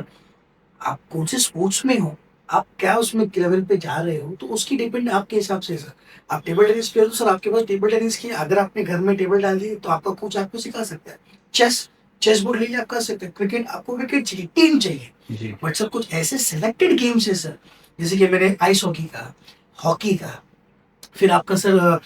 आप कौन से स्पोर्ट्स में हो, आप क्या उसमें लेवल पे जा रहे हो, तो उसकी डिपेंड आपके हिसाब से सर। आप टेबल टेनिस प्लेयर हो सर, आपके पास टेबल टेनिस की अगर आपने घर में टेबल डाल दी तो आपका कोच आपको सिखा सकता है। चेस चेस बोर्ड ले लिया, आप कर सकते हैं। क्रिकेट, आपको विकेट चाहिए, टीम चाहिए। जी। बट सर कुछ ऐसे सिलेक्टेड गेम्स है सर, जैसे कि मैंने आइस हॉकी का, हॉकी का, फिर आपका सर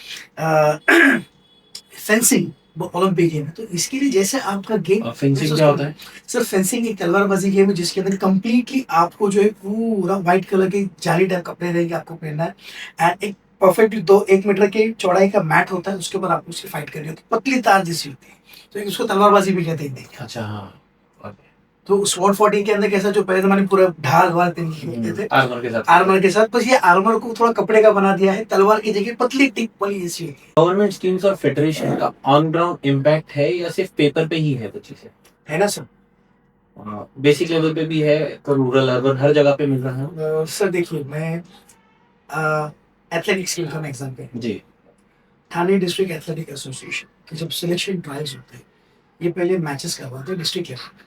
फेंसिंग ओलंपिक गेम है। तो इसके लिए जैसे आपका गेम, फेंसिंग क्या होता है? सर फेंसिंग एक तलवारबाजी गेम है जिसके अंदर कंप्लीटली आपको जो है पूरा व्हाइट कलर के जाली टाइप कपड़े रहेंगे आपको पहनना है। एंड एक परफेक्टली 1 मीटर के चौड़ाई का मैट होता है, उसके ऊपर आपको उसकी फाइट करनी होती है, पतली तार जैसी होती है। तो उसको तलवारबाजी भी कहते हैं। अच्छा, हाँ। तो स्वॉर्ड फाइटिंग के अंदर कैसा, जो पहले जमाने में पूरा ढाल वाल पहन के खेलते थे आर्मर के साथ। आर्मर के साथ, बस ये आर्मर को थोड़ा कपड़े का बना दिया है, तलवार की जगह पतली टिप वाली जैसी होती है। गवर्नमेंट स्कीम्स और फेडरेशन का ऑन ग्राउंड इम्पैक्ट है या सिर्फ पेपर पे ही है वो चीजें? है ना सर? बेसिक लेवल पे भी है तो रूरल अर्बन हर जगह पे मिल रहा है। सर देखिए, मैं एथलेटिक्स की का एग्जाम्पल, जी। ठाणे डिस्ट्रिक्ट एथलेटिक एसोसिएशन के जब सिलेक्शन ट्रायल्स होते हैं, ये पहले मैचेस करवाते हैं डिस्ट्रिक्ट लेवल।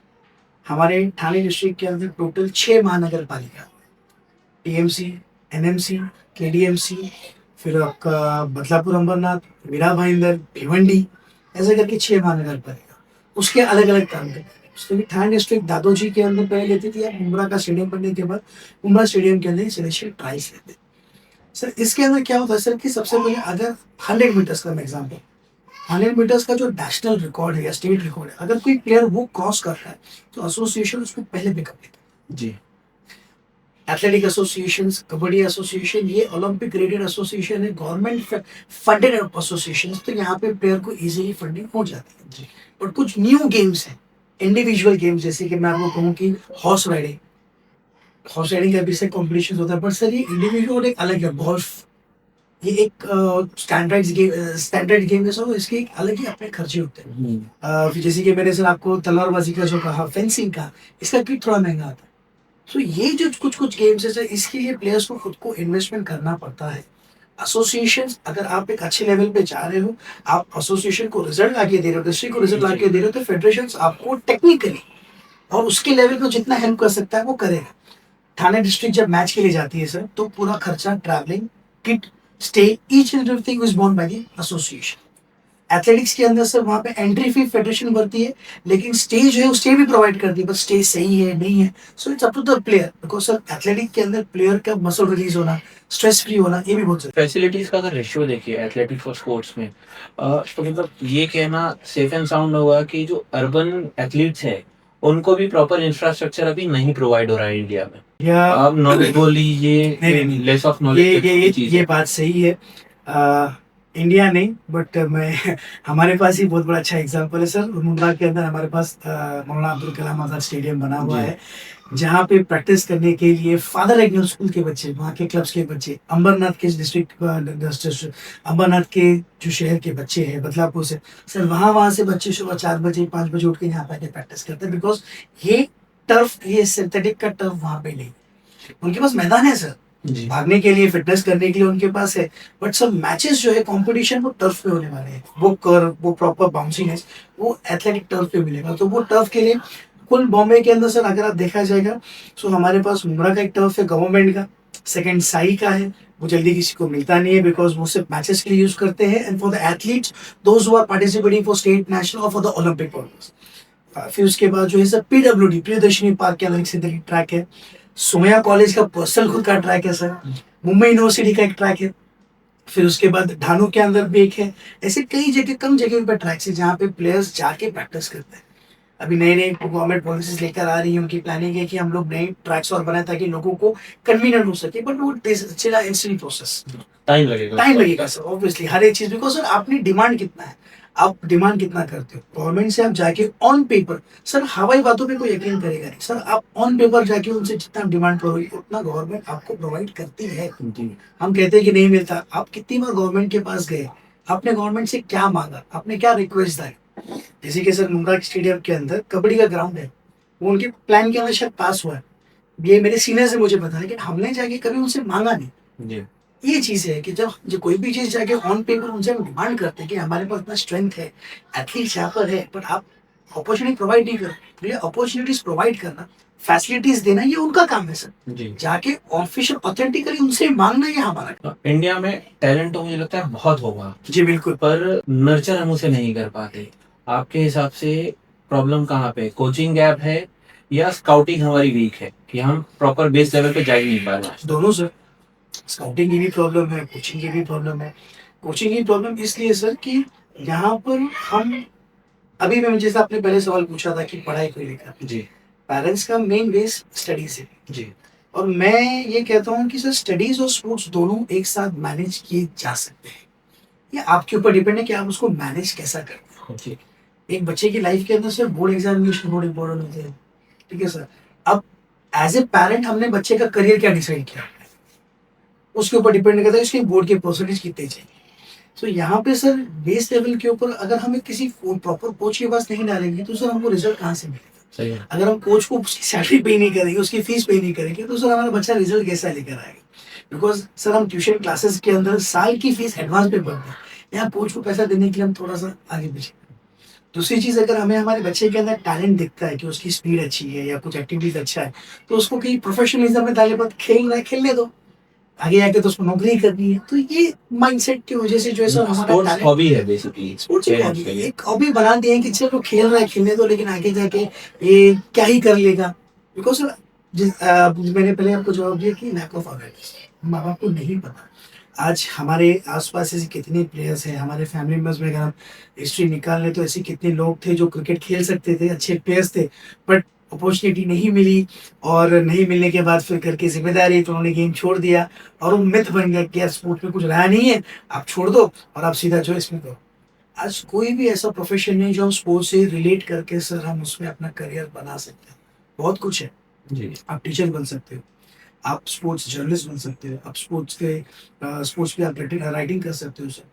हमारे ठाणे डिस्ट्रिक्ट के अंदर टोटल 6 महानगर पालिका, टीएमसी, एनएमसी, केडीएमसी, फिर आपका बदलापुर अंबरनाथ, मीरा भाईंदर, भिवंडी, ऐसे करके 6 महानगर पालिका, उसके अलग अलग काम करते हैं। तो ठाणे डिस्ट्रिक्ट दादोजी के अंदर पहले लेती थी, अब मुंब्रा का स्टेडियम बनने के बाद मुंब्रा स्टेडियम के अंदर सिलेक्शन ट्रायल्स लेते हैं। सर इसके अंदर क्या होता है सर कि सबसे पहले अगर 100 मीटर्स का मैं एग्जाम्पल, 100 मीटर्स का जो नेशनल रिकॉर्ड है या स्टेट रिकॉर्ड है, अगर कोई प्लेयर वो क्रॉस कर रहा है तो एसोसिएशन उसको पहले पिकअप लेता है। जी। एथलेटिक एसोसिएशन, कबड्डी एसोसिएशन, ये ओलंपिक ग्रेडेड एसोसिएशन है, गवर्नमेंट फंडेड एसोसिएशन, तो यहाँ पे प्लेयर को इजीली फंडिंग हो जाती है। जी। और कुछ न्यू गेम्स हैं, इंडिविजुअल गेम्स, जैसे कि मैं आपको कहूँ कि हॉर्स राइडिंग, हॉर्स राइडिंग का भी से कॉम्पिटिशन होता है, पर सर ये इंडिविजुअल एक अलग है। बहुत ये एक स्टैंडर्ड गेम जैसा हो, इसके एक अलग ही अपने खर्चे होते हैं। फिर जैसे कि मैंने सर आपको तलवारबाजी का जो कहा, फेंसिंग का, इसका किट थोड़ा महंगा आता है। तो ये जो कुछ कुछ गेम्स है सर, इसके लिए प्लेयर्स को खुद को इन्वेस्टमेंट करना पड़ता है। एसोसिएशन, अगर आप एक अच्छे लेवल पे जा रहे हो, आप एसोसिएशन को रिजल्ट लाके दे रहे हो, डिस्ट्रिक्ट को रिजल्ट लाके दे रहे हो, तो फेडरेशन आपको टेक्निकली और उसके लेवल पे जितना हेल्प कर सकता है वो करेगा। ठाणे डिस्ट्रिक्ट जब मैच के लिए जाती है सर, तो पूरा खर्चा, travelling, kit, stay, each and everything is borne by the association. Athletics के अंदर सर वहाँ पे एंट्री फी फेडरेशन भरती है, लेकिन स्टे जो है वो स्टे भी प्रोवाइड करती है, बस स्टे सही है नहीं है, so it's up to the player. Because sir athletic के अंदर प्लेयर का मसल रिलीज होना, स्ट्रेस फ्री होना, ये भी बहुत जरूरी फैसिलिटीज का अगर रेशियो देखिए एथलेटिक्स और स्पोर्ट्स में, तो मतलब ये कहना सेफ एंड साउंड होगा कि जो अर्बन एथलीट्स हैं उनको भी प्रॉपर इंफ्रास्ट्रक्चर अभी नहीं प्रोवाइड हो रहा है इंडिया में। है। या आप नॉलेज बोल लीजिए, नहीं, लेस ऑफ ये नॉलेज ये चीज ये है। बात सही है। इंडिया नहीं, बट मैं हमारे पास ही बहुत बड़ा अच्छा एग्जांपल है सर। मुंद्रा के अंदर हमारे पास मौलाना अब्दुल कलाम आज़ाद स्टेडियम बना हुआ जी। है, जहाँ पे प्रैक्टिस करने के लिए फादर एग्नेल स्कूल के बच्चे, वहाँ के क्लब्स के बच्चे, अंबरनाथ के अंबरनाथ के जो शहर के बच्चे हैं बदलापुर से, सर वहाँ से बच्चे सुबह 4 बजे 5 बजे उठ के यहाँ पे आके प्रैक्टिस करते हैं, बिकॉज ये टर्फ, ये सिंथेटिक का टर्फ वहाँ पे नहीं, उनके पास मैदान है सर, जी। भागने के लिए, फिटनेस करने के लिए उनके पास है। बट सब मैचेस जो है, कंपटीशन वो टर्फ पे होने वाले हैं, वो कर वो प्रॉपर बाउंसिंग वो एथलेटिक टर्फ पे मिलेगा। तो वो टर्फ के लिए कुल बॉम्बे के अंदर सर अगर आप देखा जाएगा, सो हमारे पास मुमरा का एक टर्फ है गवर्नमेंट का, सेकंड साई का है, वो जल्दी किसी को मिलता नहीं है, बिकॉज वो सिर्फ मैचेस के लिए यूज करते हैं, and for the athletes those who are participating for state, national और फॉर द ओलंपिक पर्पस। फिर उसके बाद जो है सर पीडब्ल्यूडी, प्रियदर्शनी पार्क के अंदर एक सिंथेटिक ट्रैक है, सोमया कॉलेज का पर्सनल खुद का ट्रैक है सर, मुंबई यूनिवर्सिटी का एक ट्रैक है, फिर उसके बाद ढानू के अंदर भी एक है। ऐसे कई जगह, कम जगह पर ट्रैक्स है जहाँ पे प्लेयर्स जाके प्रैक्टिस करते हैं। अभी नई नई गवर्नमेंट पॉलिसीज लेकर आ रही है, उनकी प्लानिंग है कि हम लोग नए ट्रैक्स और बनाए ताकि लोगों को कन्वीनियंट हो सके, बट वो इंस्टेंट प्रोसेस, टाइम लगेगा सर, ऑब्वियसली हर एक चीज, बिकॉज सर आपने डिमांड कितना है, आप डिमांड कितना करते हो गवर्नमेंट से, आप जाके ऑन पेपर, सर हवाई बातों पे कोई यकीन करेगा नहीं सर, आप ऑन पेपर जाके उनसे जितना डिमांड करोगे उतना गवर्नमेंट आपको प्रोवाइड करती है। जी। हम कहते हैं कि नहीं मिलता, आप कितनी बार गवर्नमेंट के पास गए, आपने गवर्नमेंट से क्या मांगा, आपने क्या रिक्वेस्ट दी? जैसे कि सर मुंब्रा स्टेडियम के अंदर कबड्डी का ग्राउंड है, वो उनके प्लान के अंदर शायद पास हुआ है, ये मेरे सीनियर से मुझे पता है, लेकिन हमने जाके कभी उनसे मांगा नहीं। जी। ये चीज है कि जब जो कोई भी चीज जाके ऑन पेपर उनसे हम डिमांड करते हैं कि हमारे पास इतना स्ट्रेंथ है, एथलीट यहाँ पर है, बट आप अपॉर्चुनिटी प्रोवाइड नहीं कर, तो ये अपॉर्चुनिटीज प्रोवाइड करना, फैसिलिटीज देना, ये उनका काम है सर। जी। जाके ऑफिशियल ऑथेंटिकली उनसे मांगना ये हमारा काम। इंडिया में टैलेंट तो मुझे लगता है बहुत होगा, जी बिल्कुल। पर नर्चर हम उसे नहीं कर पाते। आपके हिसाब से प्रॉब्लम कहाँ पे? कोचिंग गैप है या स्काउटिंग हमारी वीक है कि हम प्रॉपर बेस लेवल पे जा ही नहीं पा रहे हैं? दोनों सर, स्काउटिंग की भी प्रॉब्लम है, कोचिंग की भी प्रॉब्लम है। कोचिंग की प्रॉब्लम इसलिए सर कि यहाँ पर हम, अभी मैं जैसे आपने पहले सवाल पूछा था कि पढ़ाई को लेकर, जी। पेरेंट्स का मेन बेस स्टडीज है, जी। और मैं ये कहता हूँ कि सर स्टडीज और स्पोर्ट्स दोनों एक साथ मैनेज किए जा सकते हैं। ये आपके ऊपर डिपेंड है कि आप उसको मैनेज कैसा करते हैं। जी। एक बच्चे की लाइफ के अंदर सर बोर्ड एग्जामिनेशन बहुत इंपॉर्टेंट होते हैं, ठीक है सर। अब एज ए पेरेंट हमने बच्चे का करियर क्या डिसाइड किया, उसके ऊपर डिपेंड करता है उसके बोर्ड के परसेंटेज कितने चाहिए। तो यहाँ पे सर बेस लेवल के ऊपर अगर हमें किसी प्रॉपर कोच के पास नहीं डालेंगे तो सर हमको रिजल्ट कहाँ से मिलेगा? सही है। अगर हम कोच को उसकी सैलरी पे नहीं करेंगे, उसकी फीस पे नहीं करेंगे, तो सर हमारा बच्चा रिजल्ट कैसा लेकर आएगा? बिकॉज सर हम ट्यूशन क्लासेस के अंदर साल की फीस एडवांस पे भरते हैं, यहाँ कोच को पैसा देने के लिए हम थोड़ा सा आगे पीछे। दूसरी चीज, अगर हमें हमारे बच्चे के अंदर टैलेंट दिखता है कि उसकी स्पीड अच्छी है या कुछ एक्टिविटीज अच्छा है, तो उसको कहीं प्रोफेशनलिज्म में डाले, पर खेल रहा है खेलने दो, आगे जाके तो उसको नौकरी करनी है। तो ये माइंडसेट की वजह से जो है सर हमारा स्पोर्ट्स टैलेंट, हॉबी है बेसिकली, स्पोर्ट्स एक पेरेंट्स हॉबी के है, लिए। एक हॉबी बना दिए हैं कि चलो खेल रहा है खेलने दो, लेकिन आगे जाके ये क्या ही कर लेगा? बिकॉज मैंने पहले आपको जवाब दिया कि लैक ऑफ अवेयरनेस, माँ बाप को नहीं पता। आज हमारे आसपास ऐसे कितने प्लेयर्स हैं, हमारे फैमिली मेम्बर्स में अगर हम हिस्ट्री निकाल लें तो ऐसे कितने लोग थे जो क्रिकेट खेल सकते थे, अच्छे प्लेयर्स थे, बट अपॉर्चुनिटी नहीं मिली, और नहीं मिलने के बाद फिर घर की जिम्मेदारी, तो उन्होंने गेम छोड़ दिया, और वो मिथ बन गया कि यार स्पोर्ट में कुछ रहा नहीं है, आप छोड़ दो और आप सीधा जो इसमें करो। आज कोई भी ऐसा प्रोफेशन नहीं जो हम स्पोर्ट्स से रिलेट करके सर हम उसमें अपना करियर बना सकते हैं। बहुत कुछ है, जी। आप टीचर बन सकते हो, आप स्पोर्ट्स जर्नलिस्ट बन सकते हो, आप स्पोर्ट्स पे आप राइटिंग कर सकते हो सर,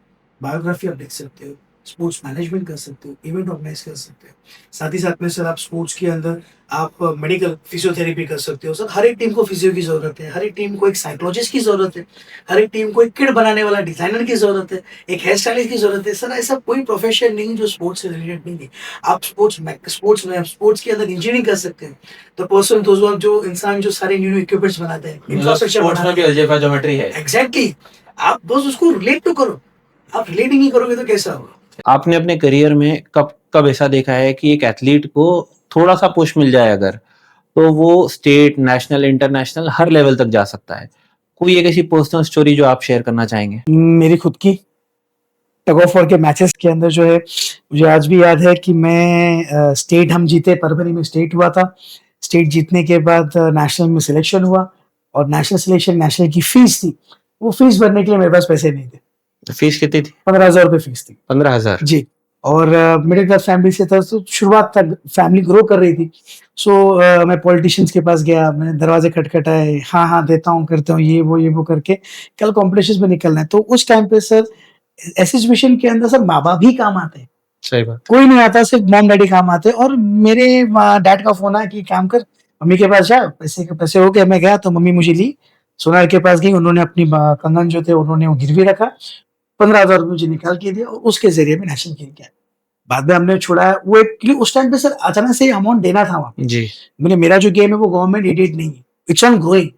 बायोग्राफी आप लिख सकते हो, स्पोर्ट्स मैनेजमेंट कर सकते हो, इवेंट ऑर्गेनाइज कर सकते हो। साथ ही साथ में सर आप स्पोर्ट्स के अंदर आप मेडिकल फिजियोथेरेपी कर सकते हो सर। हर एक टीम को फिजियो की जरूरत है, हर एक टीम को एक साइकोलॉजिस्ट की जरूरत है, हर एक टीम को एक किट बनाने वाला डिजाइनर की जरूरत है, एक हेयर स्टाइलिस्ट की जरूरत है। सर ऐसा कोई प्रोफेशन नहीं जो स्पोर्ट्स से रिलेटेड नहीं है। आप स्पोर्ट्स के अंदर इंजीनियरिंग कर सकते हैं, तो पर्सन जो इंसान जो सारे न्यू इक्विपमेंट्स बनाते हैं, मतलब इंफ्रास्ट्रक्चर स्पोर्ट्स में बनाते भी हैं, अलजेब्रा ज्योमेट्री है। एग्जैक्टली, आप बस उसको रिलेट तो करो। आप रिलेट ही नहीं करोगे तो कैसा होगा? आपने अपने करियर में कब कब ऐसा देखा है कि एक एथलीट को थोड़ा सा पुश मिल जाए अगर, तो वो स्टेट, नेशनल, इंटरनेशनल हर लेवल तक जा सकता है? कोई एक ऐसी पर्सनल स्टोरी जो आप शेयर करना चाहेंगे? मेरी खुद की टग ऑफ वॉर के मैचेस के अंदर जो है, मुझे आज भी याद है कि मैं स्टेट हम जीते, परवरी में स्टेट हुआ था। स्टेट जीतने के बाद नेशनल में सिलेक्शन हुआ, और नेशनल सिलेक्शन, नेशनल की फीस थी, वो फीस भरने के लिए मेरे पास पैसे नहीं थे। फीस कितनी थी? 15,000 रुपये फीस थी 15,000? जी। और मिडिल क्लास फैमिली से था, तो शुरुआत तक फैमिली ग्रो कर रही थी। सो मैं पॉलिटिशियंस के पास गया, मैंने दरवाजे खटखटाए, हाँ हाँ देता हूँ, करता हूँ, ये वो करके कल कॉम्पिटिशन में निकलना है। तो उस टाइम पे सर ऐसी सिचुएशन के अंदर सर माँ बाप ही काम आते हैं, सही बात। कोई नहीं आता, सिर्फ मॉम डैडी काम आते हैं। और मेरे डैड का फोन आया कि काम कर, मम्मी के पास जा, पैसे के पैसे हो गए। मैं गया तो मम्मी मुझे ली, सोनार के पास गई, उन्होंने अपनी कंगन जो थे उन्होंने वो गिरवी रखा, 15,000 रुपये मुझे निकाल के दिया और उसके जरिए मैं नेशनल खेल गया। बाद में हमने छुड़ाया वो एक, क्योंकि उस टाइम पे सर अचानक से अमाउंट देना था वहाँ पे। जी। मैंने मेरा जो गेम है वो गवर्नमेंट एडेड नहीं है, इट्स ऑन ग्रोइंग,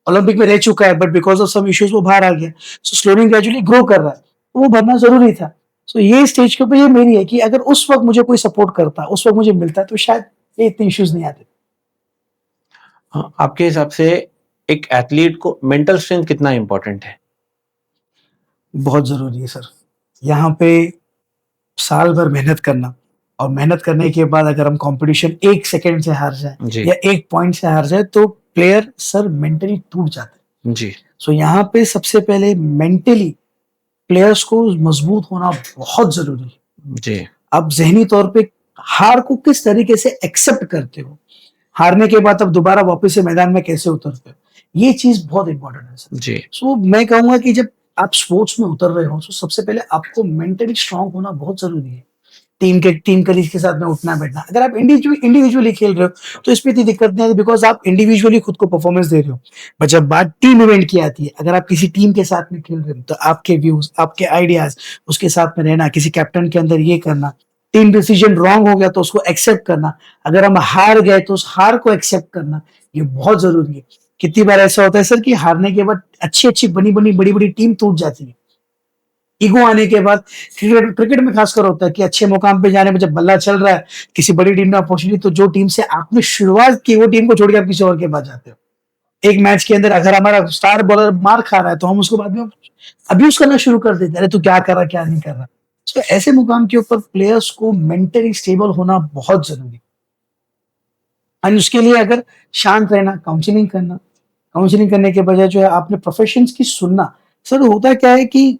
ओलंपिक में रह चुका है, but because of some issues वो बाहर आ गया, सो स्लोली ग्रेजुअली ग्रो कर रहा है, तो वो भरना जरूरी था। सो ये स्टेज के ऊपर ये मेरी है कि अगर उस वक्त मुझे कोई सपोर्ट करता, उस वक्त मुझे मिलता, तो शायद ये इतने इश्यूज नहीं आते। हाँ, आपके हिसाब से एक एथलीट को मेंटल स्ट्रेंथ कितना इंपॉर्टेंट है? बहुत जरूरी है सर। यहाँ पे साल भर मेहनत करना, और मेहनत करने के बाद अगर हम कंपटीशन 1 सेकंड से हार जाए जी। या 1 पॉइंट से हार जाए, तो प्लेयर सर मेंटली टूट जाते हैं। जी। सो यहाँ पे सबसे पहले मेंटली प्लेयर्स को मजबूत होना बहुत जरूरी है। जी। आप ज़हनी तौर पे हार को किस तरीके से एक्सेप्ट करते हो, हारने के बाद अब दोबारा वापस से मैदान में कैसे उतरते हो, ये चीज बहुत इंपॉर्टेंट है सर। जी। सो मैं कहूंगा कि जब आप स्पोर्ट्स में उतर रहे हो, तो सबसे पहले आपको मेंटली स्ट्रांग होना बहुत जरूरी है। टीम कलीग के साथ में उठना बैठना, अगर आप इंडिविजुअली खेल रहे हो तो इसमें इतनी दिक्कत नहीं आती, बिकॉज आप इंडिविजुअली खुद को परफॉर्मेंस दे रहे हो। बट जब बात टीम इवेंट की आती है, अगर आप किसी टीम के साथ में खेल रहे हो, तो आपके व्यूज, आपके आइडियाज, उसके साथ में रहना, किसी कैप्टन के अंदर ये करना, टीम डिसीजन रॉन्ग हो गया तो उसको एक्सेप्ट करना, अगर हम हार गए तो उस हार को एक्सेप्ट करना, ये बहुत जरूरी है। कितनी बार ऐसा होता है सर कि हारने के बाद अच्छी अच्छी बड़ी बड़ी टीम टूट जाती है, ईगो आने के बाद। क्रिकेट में खासकर होता है कि अच्छे मुकाम पे जाने में जब बल्ला चल रहा है, किसी बड़ी टीम ने अपॉर्चुनिटी, तो जो टीम से आपने शुरुआत की वो टीम को छोड़ के आप किसी और के पास जाते हो। एक मैच के अंदर अगर हमारा स्टार बॉलर मार खा रहा है, तो हम उसको बाद में अब्यूज करना शुरू कर देते हैं, अरे तू क्या कर रहा, क्या नहीं कर रहा। तो ऐसे मुकाम के ऊपर प्लेयर्स को मेंटली स्टेबल होना बहुत जरूरी है। और उसके लिए अगर शांत रहना, काउंसलिंग करने के बजाय जो है आपने प्रोफेशंस की सुनना। सर होता क्या है कि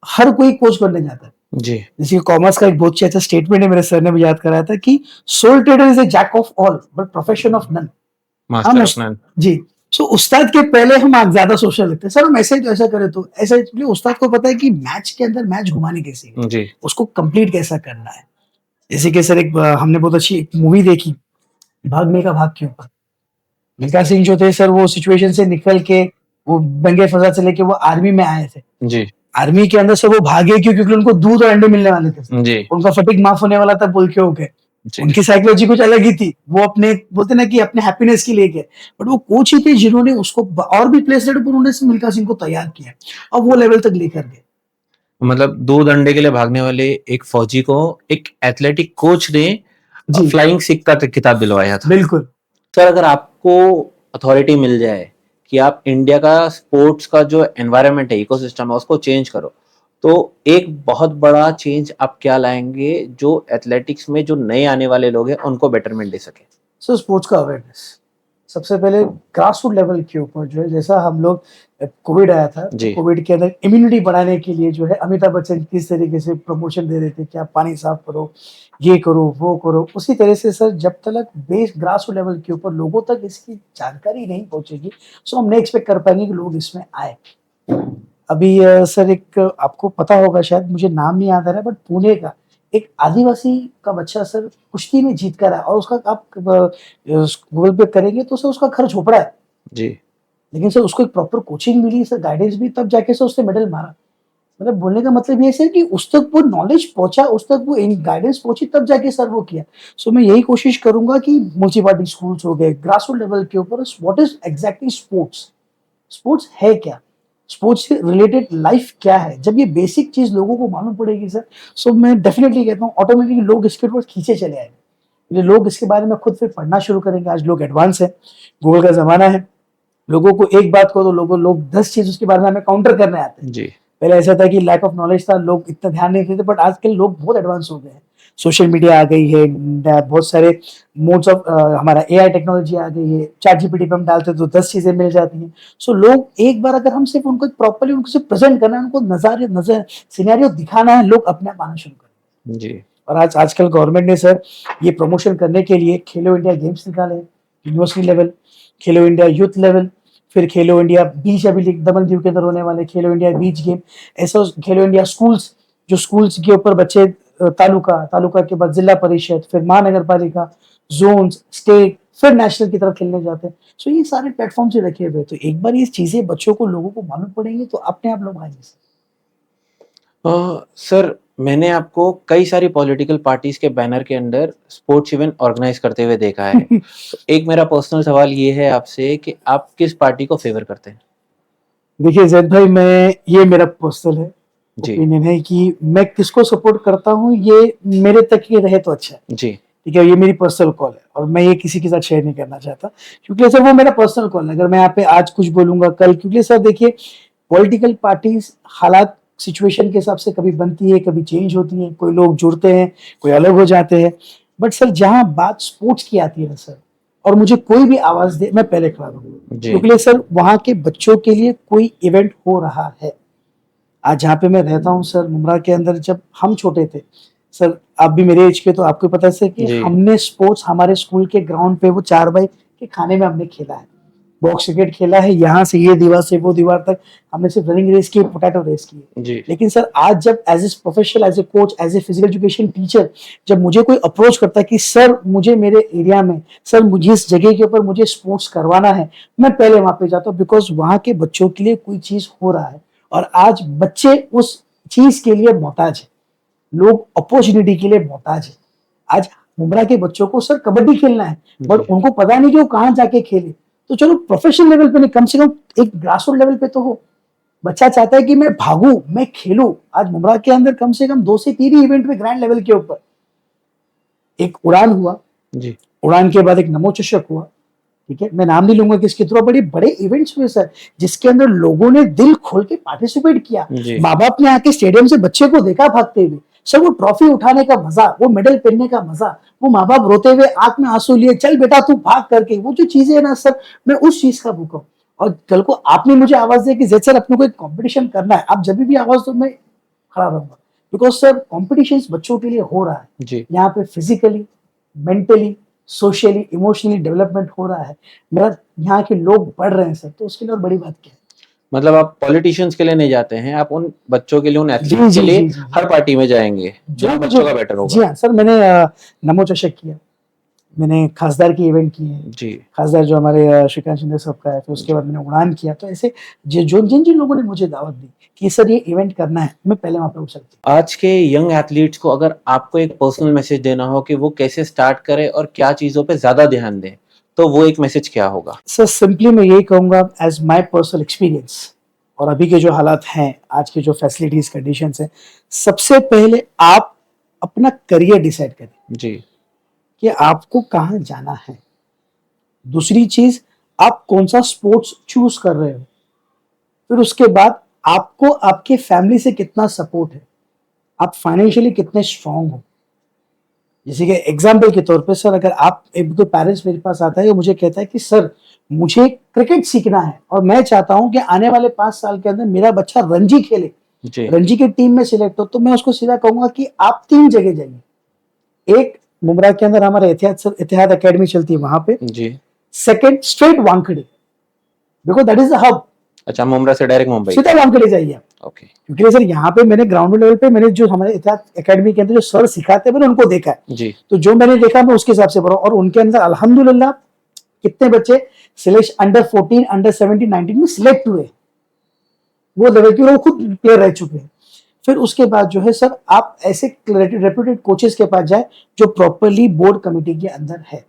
हर कोई कोच बनने जाता है जी। जैसे कॉमर्स का एक बहुत अच्छा स्टेटमेंट है, मेरे सर ने भी याद कराया था कि sole trader is a jack of all but profession of none. Master of none. जी। सो उस्ताद के पहले हम आप ज्यादा सोशल लगते हैं, सर हम ऐसे ऐसा करें तो ऐसा, इसलिए उस्ताद को पता है कि मैच के अंदर मैच घुमाने कैसे है, जी। उसको कंप्लीट कैसा करना है। जैसे कि सर एक हमने बहुत अच्छी एक मूवी देखी, भाग मिल्खा भाग के ऊपर। मिल्खा सिंह जो थे सर, वो सिचुएशन से निकल के वो दंगे फसाद से लेके वो आर्मी में आए थे। जी। आर्मी के अंदर से वो भागे क्यों? क्योंकि उनको दूध और अंडे मिलने वाले थे, जी। उनका फटीक माफ होने वाला था, बोल के हो गए। जी। उनकी साइकोलॉजी कुछ अलग ही थी, वो अपने बोलते ना कि अपने हैप्पीनेस के लिए गए, बट वो कोच ही थे जिन्होंने उसको और भी प्लेस लेटर पर उन्होंने मिल्खा सिंह को तैयार किया और वो लेवल तक लेकर गए। मतलब दूध अंडे के लिए भागने वाले एक फौजी को एक एथलेटिक कोच ने फ्लाइंग सिख का किताब दिलवाया था। बिल्कुल सर, अगर आपको अथॉरिटी मिल जाए कि आप इंडिया का स्पोर्ट्स का जो एनवायरनमेंट है, इकोसिस्टम है, उसको चेंज करो, तो एक बहुत बड़ा चेंज आप क्या लाएंगे जो एथलेटिक्स में जो नए आने वाले लोग हैं उनको बेटरमेंट दे सके? सो स्पोर्ट्स का अवेयरनेस सबसे पहले ग्रास रूट लेवल के ऊपर जो है, जैसा हम लोग कोविड आया था, तो कोविड के अंदर इम्यूनिटी बढ़ाने के लिए जो है अमिताभ बच्चन किस तरीके से प्रमोशन दे रहे थे कि आप पानी साफ करो, ये करो, वो करो, उसी तरह से सर जब तक बेस ग्रास रूट लेवल के ऊपर लोगों तक इसकी जानकारी नहीं पहुंचेगी, सो हम नहीं एक्सपेक्ट कर पाएंगे कि लोग इसमें आए। अभी सर एक आपको पता होगा, शायद मुझे नाम नहीं याद आ रहा है, बट पुणे का एक आदिवासी का बच्चा सर कुश्ती में जीत कर आया, और उसका आप गूगल पे करेंगे तो सर उसका खर्च हो पड़ा है जी। लेकिन सर उसको एक प्रॉपर कोचिंग मिली सर, गाइडेंस भी, तब जाके सर उसने मेडल मारा। मतलब बोलने का मतलब ये सर कि उस तक वो नॉलेज पहुंचा, उस तक वो गाइडेंस पहुंची, तब जाके सर वो किया। सो मैं यही कोशिश करूंगा कि म्युनिसिपैलिटी स्कूल्स हो गए, ग्रास रूट लेवल के ऊपर what is exactly sports, sports है क्या, स्पोर्ट्स से रिलेटेड लाइफ क्या है, जब ये बेसिक चीज लोगों को मालूम पड़ेगी सर, सो मैं डेफिनेटली कहता हूँ ऑटोमेटिकली लोग इसके ऊपर खींचे चले आएंगे। लोग इसके बारे में खुद फिर पढ़ना शुरू करेंगे। आज लोग एडवांस है, गूगल का जमाना है, लोगों को एक बात को तो लोग 10 चीज उसके बारे में हमें काउंटर करने आते हैं। जी। पहले ऐसा था कि लैक ऑफ नॉलेज था, लोग इतना ध्यान नहीं देते, बट आजकल लोग बहुत एडवांस हो गए हैं। सोशल मीडिया आ गई है, बहुत सारे मोड्स ऑफ हमारा एआई टेक्नोलॉजी आ गई है, चैट जीपीटी पे हम डालते हैं तो 10 चीजें मिल जाती हैं। सो लोग एक बार अगर हम सिर्फ उनको प्रॉपर्ली उनको सिर्फ प्रेजेंट करना है, उनको नजर सिनेरियो दिखाना है, लोग अपने आप आना शुरू करेंगे। जी। और आजकल गवर्नमेंट ने सर ये प्रमोशन करने के लिए खेलो इंडिया गेम्स निकाले, यूनिवर्सिटी लेवल, खेलो इंडिया यूथ लेवल, फिर खेलो इंडिया बीच, अभी दमन दीव के अंदर होने वाले खेलो इंडिया बीच गेम, ऐसा खेलो इंडिया स्कूल्स, जो स्कूल्स के ऊपर बच्चे तालुका के बाद जिला परिषद, फिर महानगर पालिका, जोन, स्टेट, फिर नेशनल की तरफ खेलने जाते हैं। सो ये सारे प्लेटफॉर्म से रखे हुए, तो एक बार ये चीजें बच्चों को, लोगों को मालूम पड़ेंगे तो अपने आप लोग आएंगे सर। सर, मैंने आपको कई सारी पॉलिटिकल पार्टीज के बैनर के अंदर स्पोर्ट्स इवेंट ऑर्गेनाइज करते हुए देखा है। तो एक मेरा पर्सनल सवाल ये है आपसे कि आप किस पार्टी को फेवर करते हैं? देखिए जैद भाई, मैं ये मेरा पर्सनल है जी। ओपिनियन है कि मैं किसको सपोर्ट करता हूँ, ये मेरे तक ही रहे तो अच्छा है। जी। ठीक है, ये मेरी पर्सनल कॉल है और मैं ये किसी के साथ शेयर नहीं करना चाहता, क्योंकि सर वो मेरा पर्सनल कॉल है। अगर मैं यहाँ पे आज कुछ बोलूंगा कल, क्योंकि सर देखिए पॉलिटिकल पार्टीज हालात सिचुएशन के हिसाब से कभी बनती है, कभी चेंज होती है, कोई लोग जुड़ते हैं, कोई अलग हो जाते हैं। बट सर जहां बात स्पोर्ट्स की आती है ना सर, और मुझे कोई भी आवाज दे, मैं पहले खड़ा रहूंगा, जी। क्योंकि सर वहां के बच्चों के लिए कोई इवेंट हो रहा है। आज जहाँ पे मैं रहता हूँ सर, मुमरा के अंदर, जब हम छोटे थे सर, आप भी मेरे एज के, तो आपको पता है सर कि जी। हमने स्पोर्ट्स हमारे स्कूल के ग्राउंड पे वो 4 बाई के खाने में हमने खेला है, बॉक्स क्रिकेट खेला है, यहाँ से ये दीवार से वो दीवार तक हमने सिर्फ रनिंग रेस की, पोटैटो रेस की। जी। लेकिन सर आज जब as a professional, as a coach, as a physical education teacher, जब मुझे कोई अप्रोच करता है कि सर मुझे मेरे एरिया में, सर मुझे इस जगह के ऊपर मुझे स्पोर्ट्स करवाना है, मैं पहले वहां पे जाता हूँ, बिकॉज वहां के बच्चों के लिए कोई चीज हो रहा है। और आज बच्चे उस चीज के लिए मोहताज है, लोग अपॉर्चुनिटी के लिए मोहताज है। आज मुमरा के बच्चों को सर कबड्डी खेलना है, बट उनको पता नहीं कि वो कहाँ जाके खेले। तो चलो प्रोफेशनल लेवल पे नहीं, कम से कम एक ग्रास रूट लेवल पे तो हो। बच्चा चाहता है कि मैं भागू, मैं खेलूं। आज मुमरा के अंदर कम से कम 2 से 3 ही इवेंट में ग्रैंड लेवल के ऊपर, एक उड़ान हुआ, जी। उड़ान के बाद एक नमो चषक हुआ, ठीक है, मैं नाम नहीं लूंगा किसके थ्रू, बड़े बड़े इवेंट्स हुए सर, जिसके अंदर लोगों ने दिल खोल के पार्टिसिपेट किया। जी। माँ बाप ने आके स्टेडियम से बच्चे को देखा भागते हुए, सर वो ट्रॉफी उठाने का मजा, वो मेडल पहनने का मजा, वो माँ बाप रोते हुए आंख में आंसू लिए, चल बेटा तू भाग करके, वो जो चीजें है ना सर, मैं उस चीज का भूखा हूँ। और कल को आपने मुझे आवाज दी कि जैसे सर अपने को एक कॉम्पिटिशन करना है, आप जब भी आवाज दो मैं खड़ा रहूंगा, बिकॉज सर कॉम्पिटिशन बच्चों के लिए हो रहा है। जी। यहाँ पे physically, mentally, socially, emotionally development हो रहा है, मेरा यहाँ के लोग बढ़ रहे हैं सर, तो उसके लिए और बड़ी बात क्या है। मतलब आप पॉलिटिशियंस के लिए नहीं जाते हैं, आप उन बच्चों के लिए, उन जी एथलीट्स के जी लिए जी जी हर पार्टी में जाएंगे जहाँ बच्चों का बेटर जी होगा। हाँ सर, मैंने नमो चषक किया, मैंने खासदार की इवेंट की है, जी। खासदार जो हमारे श्रीकांत शिंदे साहब का है, फिर उसके बाद मैंने उड़ान किया। तो ऐसे जिन जिन लोगों ने मुझे दावत दी कि सर ये इवेंट करना है, मैं पहले वहां पे उठ सकती हूँ। आज के यंग एथलीट्स को अगर आपको एक पर्सनल मैसेज देना हो कि वो कैसे स्टार्ट करें और क्या चीजों पे ज्यादा ध्यान दें, तो वो एक मैसेज क्या होगा? सर सिंपली मैं यही कहूंगा, एज माय पर्सनल एक्सपीरियंस, और अभी के जो हालात हैं, आज के जो फैसिलिटीज कंडीशंस हैं, सबसे पहले आप अपना करियर डिसाइड करें जी। कि आपको कहाँ जाना है। दूसरी चीज, आप कौन सा स्पोर्ट्स चूज कर रहे हो। फिर उसके बाद आपको आपके फैमिली से कितना सपोर्ट है, आप फाइनेंशियली कितने स्ट्रांग हो। जैसे कि एग्जाम्पल के तौर पे सर, अगर आप एक दो पेरेंट्स मेरे पास आता है और मुझे कहता है कि सर मुझे क्रिकेट सीखना है और मैं चाहता हूं कि आने वाले 5 साल के अंदर मेरा बच्चा रणजी खेले, जी। रणजी की टीम में सिलेक्ट हो, तो मैं उसको सीधा कहूंगा कि आप 3 जगह जाइए। एक, मुमरा के अंदर हमारा इतिहाद अकेडमी चलती है वहां पे। जी। Second, straight Wankhede, because that is the hub. अच्छा, मुमरा से डायरेक्ट मुंबई? सीधा वानखेड़े जाइए आप। ओके। क्योंकि सर यहाँ पे मैंने ग्राउंड लेवल पे, मैंने जो हमारे इतिहाद अकेडमी के अंदर जो सर सिखाते हैं मैंने उनको देखा है। जी। तो जो मैंने देखा मैं उसके हिसाब से बोल रहा हूँ। और उनके अंदर अल्हम्दुलिल्लाह कितने बच्चे सिलेक्शन अंडर 14, अंडर 17, 19 में सिलेक्ट हुए, वो लेवल के वो खुद प्लेयर रह चुके हैं। फिर उसके बाद जो है सर, आप ऐसे रेप्यूटेड कोचेस के पास जाए जो प्रॉपरली बोर्ड कमेटी के अंदर है,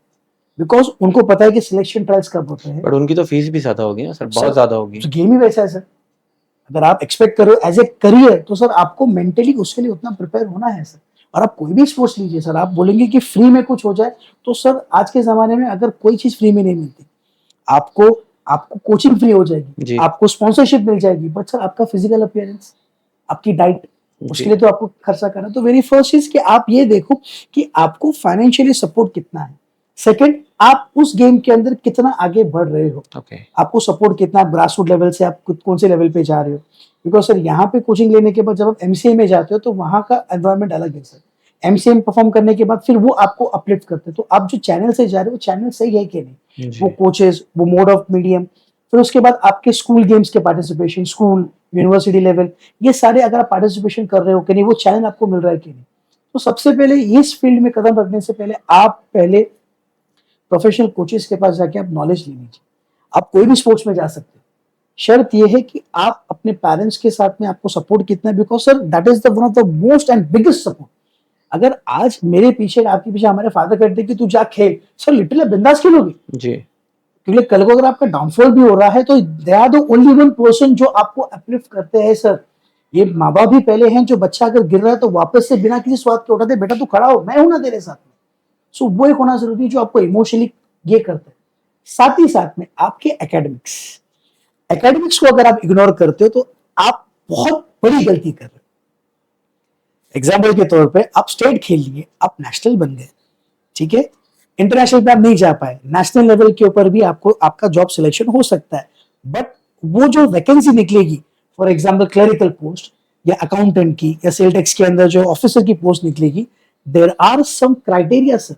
बिकॉज उनको पता है कि सिलेक्शन ट्रायल्स कब होते हैं। बट उनकी तो फीस भी ज्यादा होगी ना सर, बहुत ज्यादा होगी। तो गेम ही वैसा है सर, अगर आप एक्सपेक्ट करो एज ए करियर, तो सर आपको मेंटली उसके लिए उतना प्रिपेयर होना है सर। और आप कोई भी स्पोर्ट्स लीजिए सर, आप बोलेंगे कि फ्री में कुछ हो जाए, तो सर आज के जमाने में अगर कोई चीज फ्री में नहीं मिलती, आपको आपको कोचिंग फ्री हो जाएगी, जी। आपको स्पॉन्सरशिप मिल जाएगी, बट सर आपका फिजिकल अपीयरेंस, आपकी डाइट, उसके लिए तो आपको खर्चा करना। तो वेरी फर्स्ट चीज कि आप ये देखो कि आपको फाइनेंशियली सपोर्ट कितना है। सेकंड, आप उस गेम के अंदर कितना आगे बढ़ रहे हो, ओके। आपको सपोर्ट कितना, ग्रास रूट लेवल से आप कौन से लेवल पे जा रहे हो। बिकॉज सर यहाँ पे कोचिंग लेने के बाद जब आप एमसीए में जाते हो तो वहाँ का एनवायरमेंट अलग है सर। एमसीए में परफॉर्म करने के बाद फिर वो आपको अपलिफ्ट करते हैं। तो आप जो चैनल से जा रहे हो वो चैनल सही है कि नहीं, वो कोचेस, वो मोड ऑफ मीडियम, फिर उसके बाद आपके स्कूल गेम्स के पार्टिसिपेशन, स्कूल यूनिवर्सिटी लेवल, ये सारे अगर आप पार्टिसिपेशन कर रहे हो कि नहीं, वो चैनल आपको मिल रहा है कि नहीं। तो सबसे पहले इस फील्ड में कदम रखने से पहले आप पहले प्रोफेशनल कोचेस के पास जाके आप नॉलेज ले लीजिए। आप कोई भी स्पोर्ट्स में जा सकते हैं, शर्त यह है कि आप अपने पेरेंट्स के साथ में आपको सपोर्ट कितना है। Because sir that is the one of the most and biggest support. अगर आज मेरे पीछे, आपके पीछे हमारे फादर कहते कि तू जा खेल, सर लिटिल बिंदास खेलोगे जी। क्योंकि कल को अगर आपका डाउनफॉल भी हो रहा है तो they are the only one person जो आपको अपलिफ्ट करते हैं सर। ये माँ बाप भी पहले हैं जो बच्चा अगर गिर रहा है तो वापस से बिना किसी स्वाद के उठाते, बेटा तू खड़ा हो, मैं हूं ना तेरे साथ में। सो वो एक होना जरूरी है जो आपको इमोशनली ये करते हैं। साथ ही साथ में आपके एकेडमिक्स, एकेडमिक्स को अगर आप इग्नोर करते हो तो आप बहुत बड़ी गलती कर रहे हो। एग्जाम्पल के तौर पे आप स्टेट खेल लिए, आप नेशनल बन गए, ठीक है, इंटरनेशनल पे आप नहीं जा पाए, नेशनल लेवल के ऊपर भी आपको आपका जॉब सिलेक्शन हो सकता है। बट वो जो वैकेंसी निकलेगी, फॉर एग्जाम्पल क्लरिकल पोस्ट या अकाउंटेंट की या सेल टैक्स के अंदर जो ऑफिसर की पोस्ट निकलेगी, there are some criteria sir.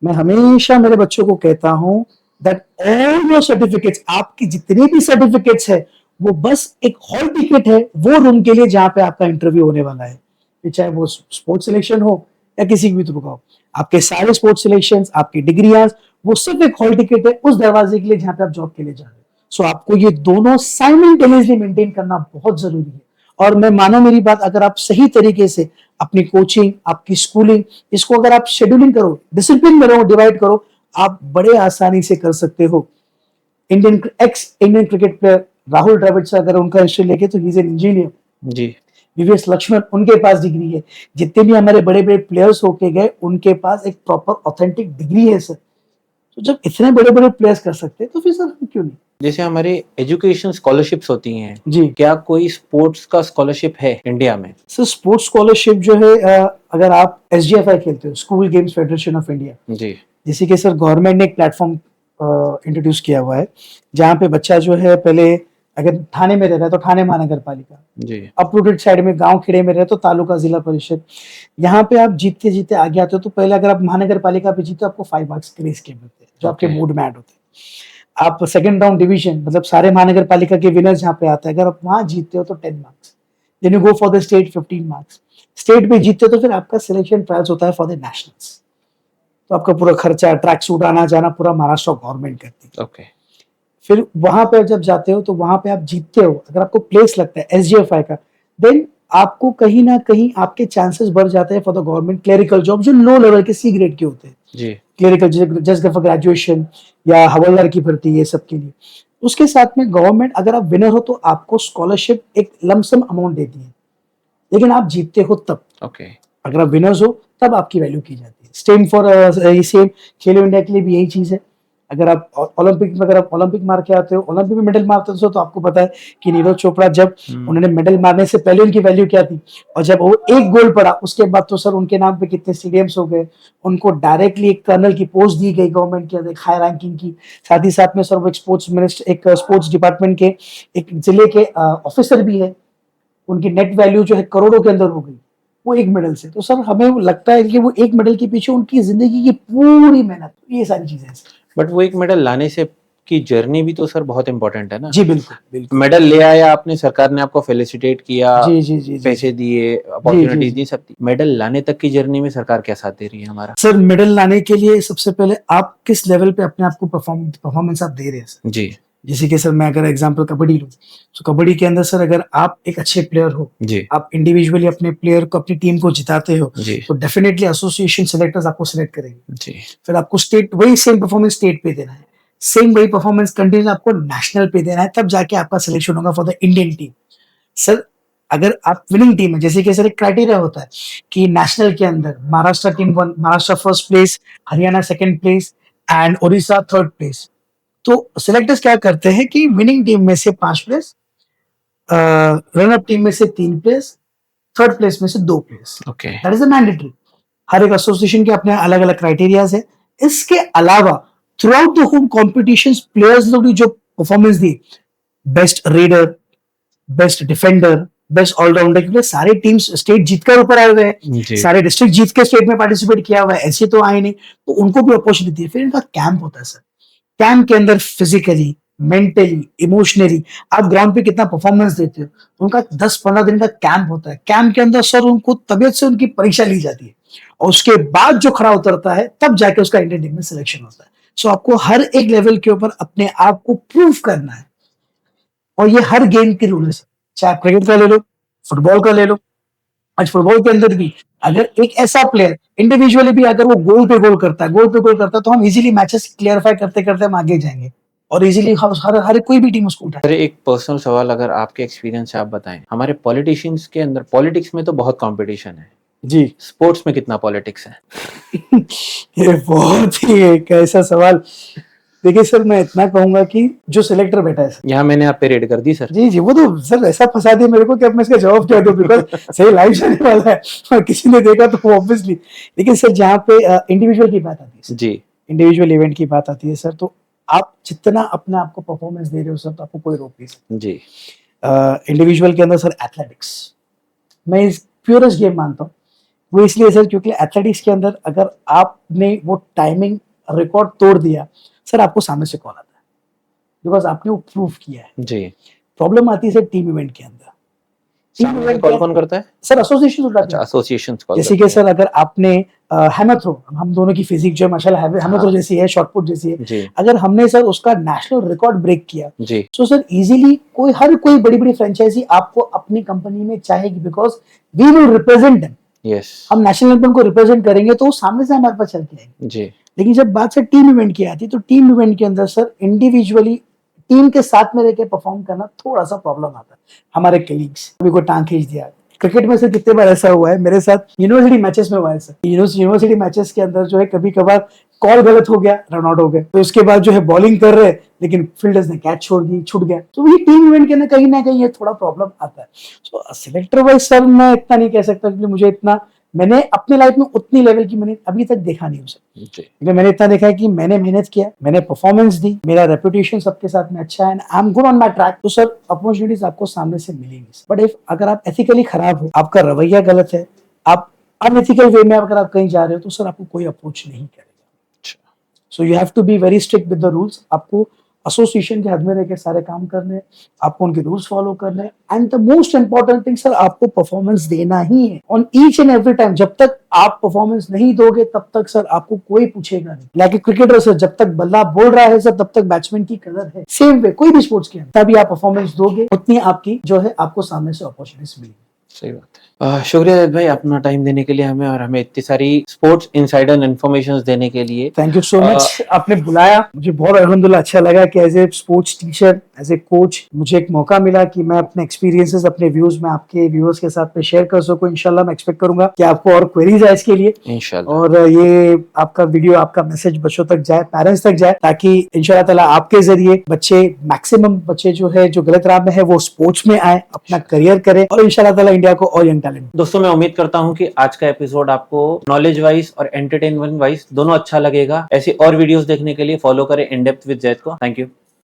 मैं हमेशा मेरे बच्चों को कहता हूं दैट ऑल योर सर्टिफिकेट्स, आपकी जितने भी सर्टिफिकेट्स है वो बस एक हॉल टिकट है वो रूम के लिए जहां पे आपका इंटरव्यू होने वाला है। चाहे वो स्पोर्ट्स सिलेक्शन हो या किसी भी थ्रू का हो, आपके सारे स्पोर्ट्स सिलेक्शंस, आपकी डिग्रियां, वो सिर्फ एक हॉल टिकट है उस दरवाजे के लिए जहां पे आप जॉब के लिए जा रहे हो। सो आपको ये दोनों साइमल्टेनियसली मेंटेन करना बहुत जरूरी है। और मैं मानो मेरी बात, अगर आप सही तरीके से अपनी कोचिंग, आपकी स्कूलिंग, इसको अगर आप शेड्यूलिंग करो, डिसिप्लिन में रहो, डिवाइड करो, आप बड़े आसानी से कर सकते हो। Ex Indian cricket player Rahul Dravid से अगर उनका हिस्ट्री लेके तो he is an engineer ji. VVS Laxman, उनके पास डिग्री है। जितने भी हमारे बड़े बड़े प्लेयर्स होके गए उनके पास एक प्रॉपर ऑथेंटिक डिग्री है सर। तो जब इतने बड़े बड़े प्लेयर्स कर सकते हैं तो फिर सर हम क्यों नहीं। जैसे हमारे एजुकेशन स्कॉलरशिप्स होती हैं जी, क्या कोई स्पोर्ट्स का स्कॉलरशिप है इंडिया में? सर स्पोर्ट्स स्कॉलरशिप जो है, अगर आप एसजीएफआई खेलते हो, school games federation of India, जी। जैसे कि सर गवर्नमेंट ने एक प्लेटफॉर्म इंट्रोड्यूस किया हुआ है जहाँ पे बच्चा जो है, पहले अगर थाने में रह रहा है तो थाने महानगर पालिका, जी। अपरूटेड साइड में गांव खेड़े में रहे तो तालुका जिला परिषद। यहाँ पे आप जीतते जीतते आगे आते हो तो पहले अगर आप महानगर पालिका पे जीते हो आपको 5 मार्क्स ग्रेस के मिलते हैं जो आपके Okay. मूड में ऐड होते हैं। आप सेकंड राउंड डिवीजन, मतलब सारे महानगर पालिका के विनर्स जहाँ पे आते हैं, अगर आप वहां जीतते हो तो 10 marks. Then you go for the state, 15 marks. State में जीतते हो तो फिर आपका सिलेक्शन ट्रायल्स होता है फॉर द नेशनल्स। तो आपका पूरा खर्चा, ट्रैक सूट, आना जाना पूरा महाराष्ट्र गवर्नमेंट करती है। ओके। फिर वहां पर जब जाते हो तो वहां पे आप जीतते हो, अगर आपको प्लेस लगता है एसजीएफआई का, देन आपको कहीं ना कहीं आपके चांसेस बढ़ जाते हैं for the government clerical job जो लो लेवल के सी ग्रेड के होते हैं। जी। क्लेरिकल जस्ट फॉर ग्रेजुएशन या हवलदार की भर्ती, ये सब के लिए। उसके साथ में गवर्नमेंट, अगर आप विनर हो तो आपको स्कॉलरशिप एक लमसम अमाउंट देती है, लेकिन आप जीतते हो तब। ओके। अगर आप विनर्स हो तब आपकी वैल्यू की जाती है। Same for same Khelo India के लिए भी यही चीज है। अगर आप ओलंपिक में, अगर आप ओलंपिक मार के आते हो, ओलंपिक में मेडल मारते हो तो आपको पता है कि नीरज चोपड़ा जब उन्होंने मेडल मारने से पहले उनकी वैल्यू क्या थी, और जब वो एक गोल्ड पड़ा उसके बाद तो सर उनके नाम पे कितने स्टेडियम्स हो गए। उनको डायरेक्टली एक कर्नल की पोस्ट दी गई गवर्नमेंट के अंदर, एक हाई रैंकिंग की। साथ ही साथ में सर वो एक स्पोर्ट्स मिनिस्टर, एक स्पोर्ट्स डिपार्टमेंट के एक जिले के ऑफिसर भी है। उनकी नेट वैल्यू जो है करोड़ों के अंदर हो गई वो एक मेडल से। तो सर हमें लगता है कि वो एक मेडल के पीछे उनकी जिंदगी की पूरी मेहनत, ये सारी चीजें हैं। बट वो एक मेडल लाने से की जर्नी भी तो सर बहुत इंपॉर्टेंट है ना। जी बिल्कुल बिल्कुल। मेडल ले आया आपने, सरकार ने आपको फेलिसिटेट किया, जी जी जी जी। पैसे दिए, अपॉर्चुनिटीज दी, सब दी। मेडल लाने तक की जर्नी में सरकार क्या साथ दे रही है हमारा? सर मेडल लाने के लिए सबसे पहले आप किस लेवल पे अपने आप को परफॉर्मेंस आप दे रहे हैं सर। जी। जैसे कि सर मैं अगर एग्जांपल कबड्डी लूं, तो कबड्डी के अंदर सर अगर आप एक अच्छे प्लेयर हो, जी। आप इंडिविजुअली अपने प्लेयर को, अपनी टीम को जिताते हो, जी। तो डेफिनेटली एसोसिएशन सेलेक्टर्स आपको सिलेक्ट करेंगे। जी। फिर आपको स्टेट वही सेम परफॉर्मेंस स्टेट पे देना है, सेम वही परफॉर्मेंस कंटिन्यू आपको नेशनल पे देना है, तब जाके आपका सिलेक्शन होगा for the Indian team. Sir अगर आप विनिंग टीम है, जैसे कि सर एक क्राइटेरिया होता है कि नेशनल के अंदर Maharashtra team one, Maharashtra first place, Haryana second place and Orissa third place. तो सिलेक्टर्स क्या करते हैं कि विनिंग टीम में से 5 प्लेयर्स रन अप टीम में से 3 प्लेयर्स, थर्ड प्लेस में से 2 players. Okay. That is a mandatory. हर एक एसोसिएशन के अपने अलग अलग क्राइटेरियाज है। इसके अलावा throughout the home competition players लोग ने जो परफॉर्मेंस दी, best raider, best defender, best allrounder, क्योंकि सारे टीम्स स्टेट जीतकर ऊपर आए हुए हैं, जी। सारे डिस्ट्रिक्ट जीत के स्टेट में पार्टिसिपेट किया हुआ है, ऐसे तो आए नहीं, तो उनको भी अपॉर्चुनिटी है। फिर इनका कैंप होता है सर। कैंप के अंदर फिजिकली, मेंटली, इमोशनली आप ग्राउंड पे कितना परफॉर्मेंस देते हो, उनका 10-15 दिन का कैंप होता है। कैंप के अंदर सर उनको तबियत से उनकी परीक्षा ली जाती है और उसके बाद जो खड़ा उतरता है तब जाके उसका इंडियन टीम में सिलेक्शन होता है। सो आपको हर एक लेवल के ऊपर अपने आप को प्रूव करना है और ये हर गेम की रूल है सर। चाहे आप क्रिकेट का ले लो, फुटबॉल का ले लो। आज फुटबॉल के अंदर भी अगर एक ऐसा प्लेयर इंडिविजुअली भी अगर वो गोल पे गोल करता है तो हम इजीली मैचेस क्लियरफाई करते करते हम आगे जाएंगे और इजीली हर कोई भी टीम उसको उठाए। सर एक पर्सनल सवाल, अगर आपके एक्सपीरियंस से आप बताएं, हमारे पॉलिटिशियंस के अंदर, पॉलिटिक्स में तो बहुत कंपटीशन है जी। स्पोर्ट्स में कितना पॉलिटिक्स है? ये बहुत ही एक ऐसा सवाल। देखिए सर, मैं इतना कहूंगा कि जो सिलेक्टर बैठा है सर, यहाँ मैंने आप पे रेड कर दी सर। जी, वो तो सर ऐसा फंसा दिया मेरे को कि अब मैं इसका जवाब क्या दूं, बिकॉज सही लाइव चलने वाला है और किसी ने देखा तो ऑब्वियसली। लेकिन सर जहाँ पे इंडिविजुअल की बात आती है, जी, इंडिविजुअल इवेंट की बात आती है सर, तो आप जितना अपने आप को परफॉर्मेंस दे रहे हो सर, तो आपको कोई रोक नहीं सकता। जी। इंडिविजुअल के अंदर सर एथलेटिक्स मैं इस प्योरेस्ट गेम मानता हूँ। वो इसलिए सर क्योंकि एथलेटिक्स के अंदर अगर आपने वो टाइमिंग रिकॉर्ड तोड़ दिया सर, आपको सामने से कॉल आता है, बिकॉज आपने वो प्रूव किया है। जी। प्रॉब्लम आती है सर टीम इवेंट के अंदर। टीम इवेंट कौन कौन करता है सर? एसोसिएशन उठाते अच्छा, हैं। एसोसिएशन कॉल जैसे कि सर अगर आपने हैमर थ्रो, हम दोनों की फिजिक जो माशाल्लाह हैमर थ्रो जैसी है, शॉट पुट जैसी है, जी। अगर हमने सर उसका नेशनल रिकॉर्ड ब्रेक किया जी। तो सर इजीली हर कोई बड़ी बड़ी फ्रेंचाइजी आपको अपनी कंपनी में चाहेगी, because we will represent them. Yes. हम नेशनल लेवल को रिप्रेजेंट करेंगे तो वो सामने से हमारे पास चल के आएंगे। जी। लेकिन जब बात सर टीम इवेंट की आती है, तो टीम इवेंट के अंदर सर इंडिविजुअली टीम के साथ में रहकर परफॉर्म करना थोड़ा सा प्रॉब्लम आता है। हमारे कलीग्स कभी कोई टांग खींच दिया, क्रिकेट में से कितने बार ऐसा हुआ है, मेरे साथ यूनिवर्सिटी मैचेस में हुआ है सर। यूनिवर्सिटी मैचेस के अंदर जो है कभी कभार कॉल गलत हो गया, रन आउट हो गए, तो उसके बाद जो है बॉलिंग कर रहे लेकिन फील्डर्स ने कैच छोड़ दी, छूट गया, तो ये टीम इवेंट के अंदर कहीं ना कहीं ये थोड़ा प्रॉब्लम आता है। तो सिलेक्टर वाइज सर मैं इतना नहीं कह सकता, क्योंकि मुझे इतना, मैंने अपनी लाइफ में उतनी लेवल की मैंने अभी तक देखा नहीं उसे। लेकिन मैंने इतना देखा है कि मैंने मेहनत किया, मैंने परफॉर्मेंस दी, मेरा रेपुटेशन सबके साथ में अच्छा है, I am good on my track, तो सर अपॉर्चुनिटीज आपको सामने से मिलेंगी। बट इफ अगर आप एथिकली खराब हो, आपका रवैया गलत है, आप अनएथिकल वे में अगर आप कहीं जा रहे हो, तो सर आपको कोई अप्रोच नहीं करेगा। So you have to be very strict with the rules. आपको एसोसिएशन के हद में रहकर सारे काम करने, आपको उनके रूल्स फॉलो करने, and the most important thing sir, आपको परफॉर्मेंस देना ही है on each and every time. जब तक आप परफॉर्मेंस नहीं दोगे तब तक सर आपको कोई पूछेगा नहीं। लाइक क्रिकेटर सर, जब तक बल्ला बोल रहा है सर, तब तक बैट्समैन की कदर है। सेम वे कोई भी स्पोर्ट्स के अंदर, तभी आप परफॉर्मेंस दोगे, उतनी आपकी जो है आपको सामने से अपॉर्चुनिटीज मिलेगी। सही बात है। शुक्रिया जैद भाई अपना टाइम देने के लिए हमें, और हमें इतनी सारी स्पोर्ट्स इनसाइडर इन्फॉर्मेशन देने के लिए। थैंक यू सो मच, आपने बुलाया, मुझे बहुत अल्हम्दुलिल्लाह अच्छा लगा कि as a sports teacher, as a coach, मुझे एक मौका मिला कि मैं अपने एक्सपीरियंसेस, अपने व्यूज में आपके व्यूअर्स के साथ में शेयर कर सकूं। इंशाल्लाह मैं एक्सपेक्ट करूंगा कि आपको और क्वेरीज आए इसके लिए, इंशाल्लाह, और ये आपका वीडियो, आपका मैसेज बच्चों तक जाए, पेरेंट्स तक जाए, ताकि इंशाल्लाह ताला आपके जरिए बच्चे, मैक्सिमम बच्चे जो है जो गलत राह में है, वो स्पोर्ट्स में आए, अपना करियर करें, और इंशाल्लाह ताला इंडिया को और यंग टैलेंट। दोस्तों मैं उम्मीद करता हूं कि आज का एपिसोड आपको नॉलेज वाइज और एंटरटेनमेंट वाइज दोनों अच्छा लगेगा। ऐसी और वीडियोस देखने के लिए फॉलो करें इन डेप्थ विद जैद को। Thank you.